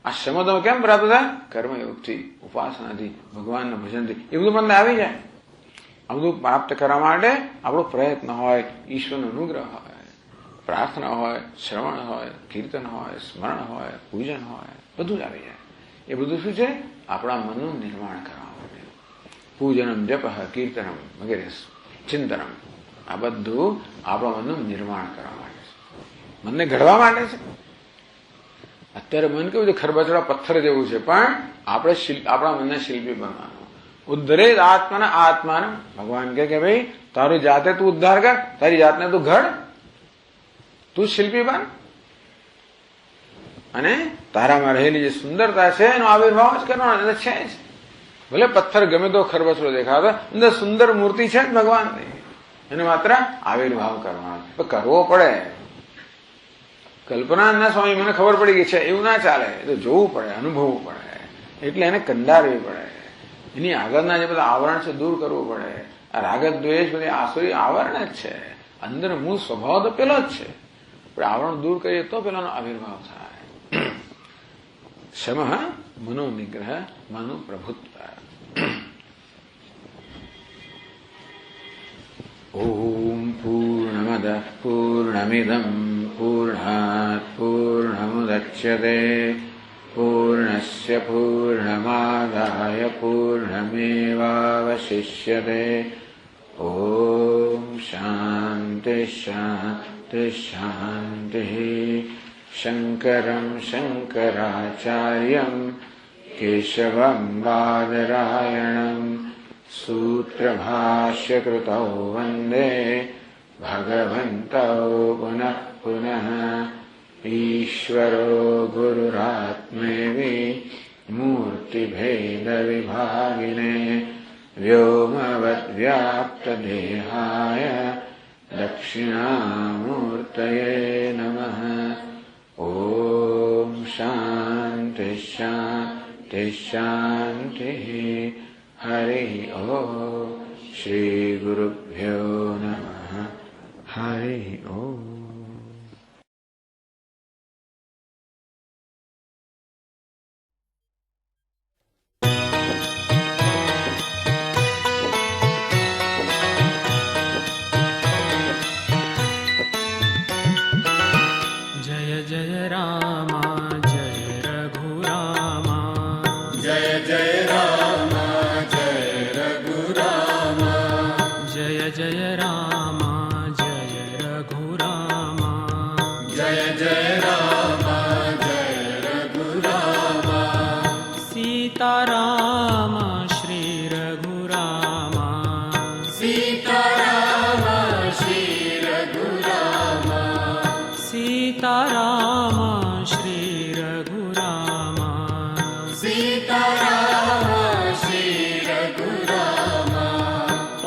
આ શમદમાં કેમ પ્રાપ્ત થાય? કર્મયોગથી, ઉપાસનાથી, ભગવાનના ભજનથી. એ બધું મને આવી જાય. આ બધું પ્રાપ્ત કરવા માટે આપણો પ્રયત્ન હોય, ઈશ્વરનો અનુગ્રહ હોય, પ્રાર્થના હોય, શ્રવણ હોય, કીર્તન હોય, સ્મરણ હોય, પૂજન હોય, બધું જ આવી જાય. એ બધું શું છે? આપણા મનનું નિર્માણ કરવા માટે. પૂજનમ, જપ, કીર્તનમ વગેરે, ચિંતનમ, આ બધું આપણા મનનું નિર્માણ કરવા માટે છે, મનને ઘડવા માટે છે. અત્યારે મન કેવું છે? ખરબચડા પથ્થર જેવું છે. પણ આપણે આપણા મનને શિલ્પી બનવાનું. ઉદ્ધરે આત્માના આત્માને. ભગવાન કે ભાઈ તારી જાતે તું ઉદ્ધાર કર, તારી જાતને તું ઘડ, તું શિલ્પી બન. અને તારામાં રહેલી જે સુંદરતા છે એનો આવિર્ભાવ જ કરવાનો. એટલે છે જ. ભલે પથ્થર ગમે તો ખરબચડો દેખાતો, અંદર સુંદર મૂર્તિ છે જ ભગવાનની. એને માત્ર આવિર્ભાવ કરવાનો. કરવો પડે. કલ્પના ના સ્વામી મને ખબર પડી ગઈ છે એવું ના ચાલે. એ તો જોવું પડે, અનુભવવું પડે. એટલે એને કંડારવી પડે. એની આગળના જે બધા આવરણ છે દૂર કરવું પડે. આ રાગ દ્વેષ બધી આસુરી આવરણ જ છે. અંદર મૂળ સ્વભાવ તો પેલો જ છે, પણ આવરણ દૂર કરીએ તો પેલાનો આવિર્ભાવ થાય. શમ મનોનિગ્રહ મનો પ્રભુત્વ. ઓમ પૂર્ણમદ પૂર્ણમિદમ પૂર્ણાત પૂર્ણમુદચ્યતે પૂર્ણસ્ય પૂર્ણમાદાય પૂર્ણમેવાવશિષ્યતે. ઓમ શાંતિ શાંતિ શાંતિ. શંકરં શંકરાચાર્યં કેશવં બાદરાયણં સૂત્રભાષ્યકૃતૌ વંદે ભગવन्तૌ પુનઃ પુનઃ. ઈશ્વરો ગુરુરાત્મેતિ મૂર્તિભેદવિભાગિને વ્યોમવદ્વ્યાપ્તદેહાય દક્ષિણામૂર્તયે નમઃ. ઓમ શાંતિ શાંતિ શાંતિ. હરિ ઓમ. શ્રી ગુરુભ્યો નમઃ. હરિ ઓમ.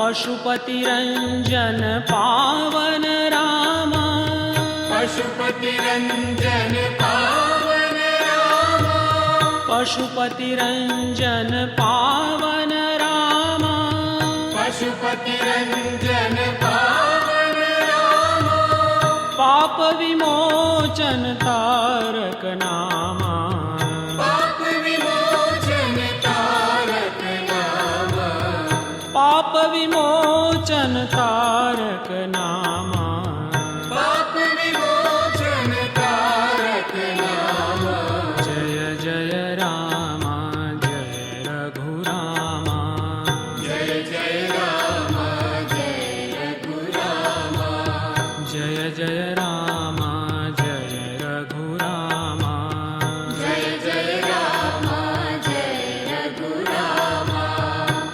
पशुपति रंजन पावन राम. पशुपति रंजन पावन राम. पशुपति रंजन पावन राम. पशुपति रंजन पावन राम. पाप विमोचन तारक नामा. पाप विमोचन तारक नामा. पाप विमोचन तारक नामा. पाप विमोचन तारक नामा. जय जय राम जय रघुराम. जय जय राम जय रघुराम. जय जय राम जय रघुराम. जय जय राम जय रघुराम.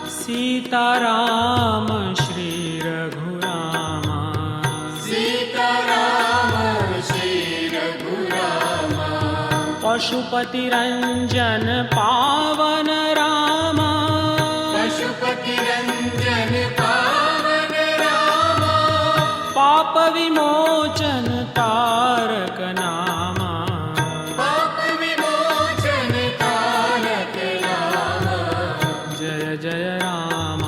सीताराम श्री रघुराम. सीताराम श्री रघुराम. पशुपति रंजन पावन राम. पशुपति रंजन पावन राम. पाप विमोचन तारक नामा. पाप विमोचन तारक नामा. जय जय राम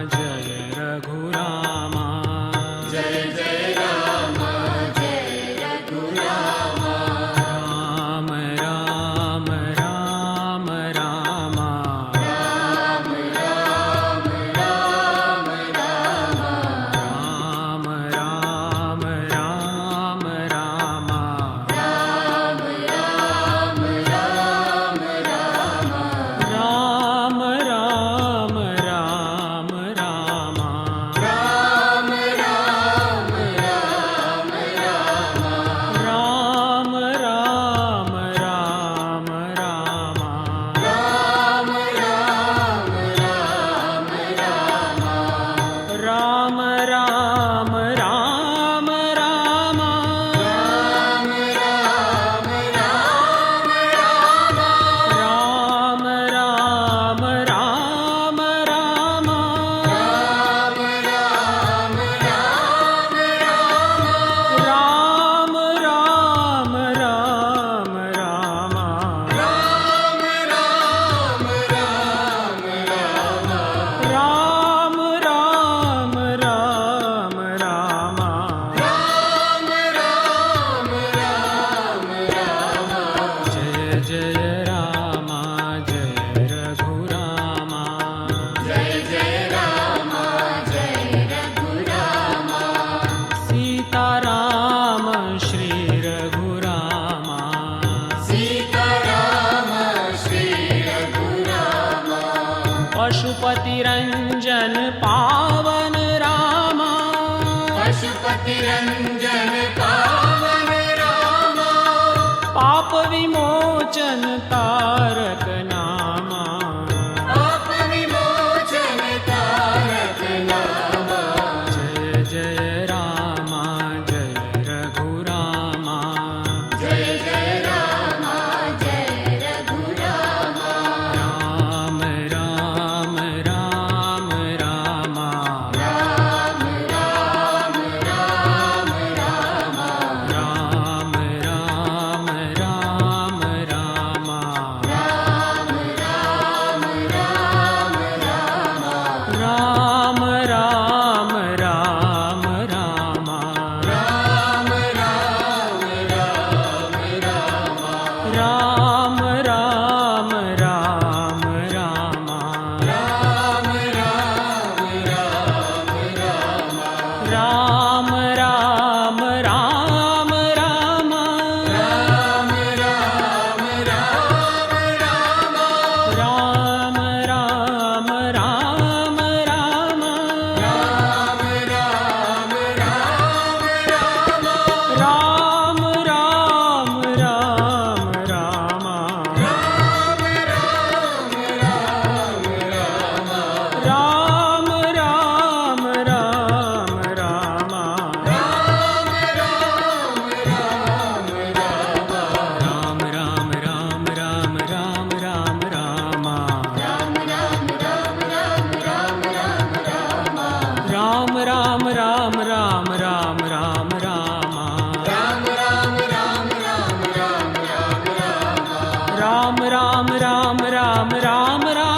जय रघुराम. जय जय राम जय रघुराम. राम राम राम राम पशुपतिरञ्जन पावन रामा पशुपतिरञ्जन पावन रामा पाप विमोचन तारक नामा पाप विमोचन तारक नामा जय जय रामा जय रघुरामा जय जय रामा जय रघुरामा राम राम राम रामा राम राम राम रामा राम राम राम रामा राम राम राम रामा राम राम राम रामा राम राम राम रामा राम राम राम रामा राम राम राम रामा राम राम राम रामा राम राम राम रामा राम राम राम रामा राम राम राम रामा राम राम राम रामा राम राम राम रामा राम राम राम रामा राम राम राम रामा राम राम राम राम राम राम रामा राम राम राम राम राम राम रामा राम राम राम राम राम राम रामा राम राम राम राम राम राम रामा राम राम राम राम राम राम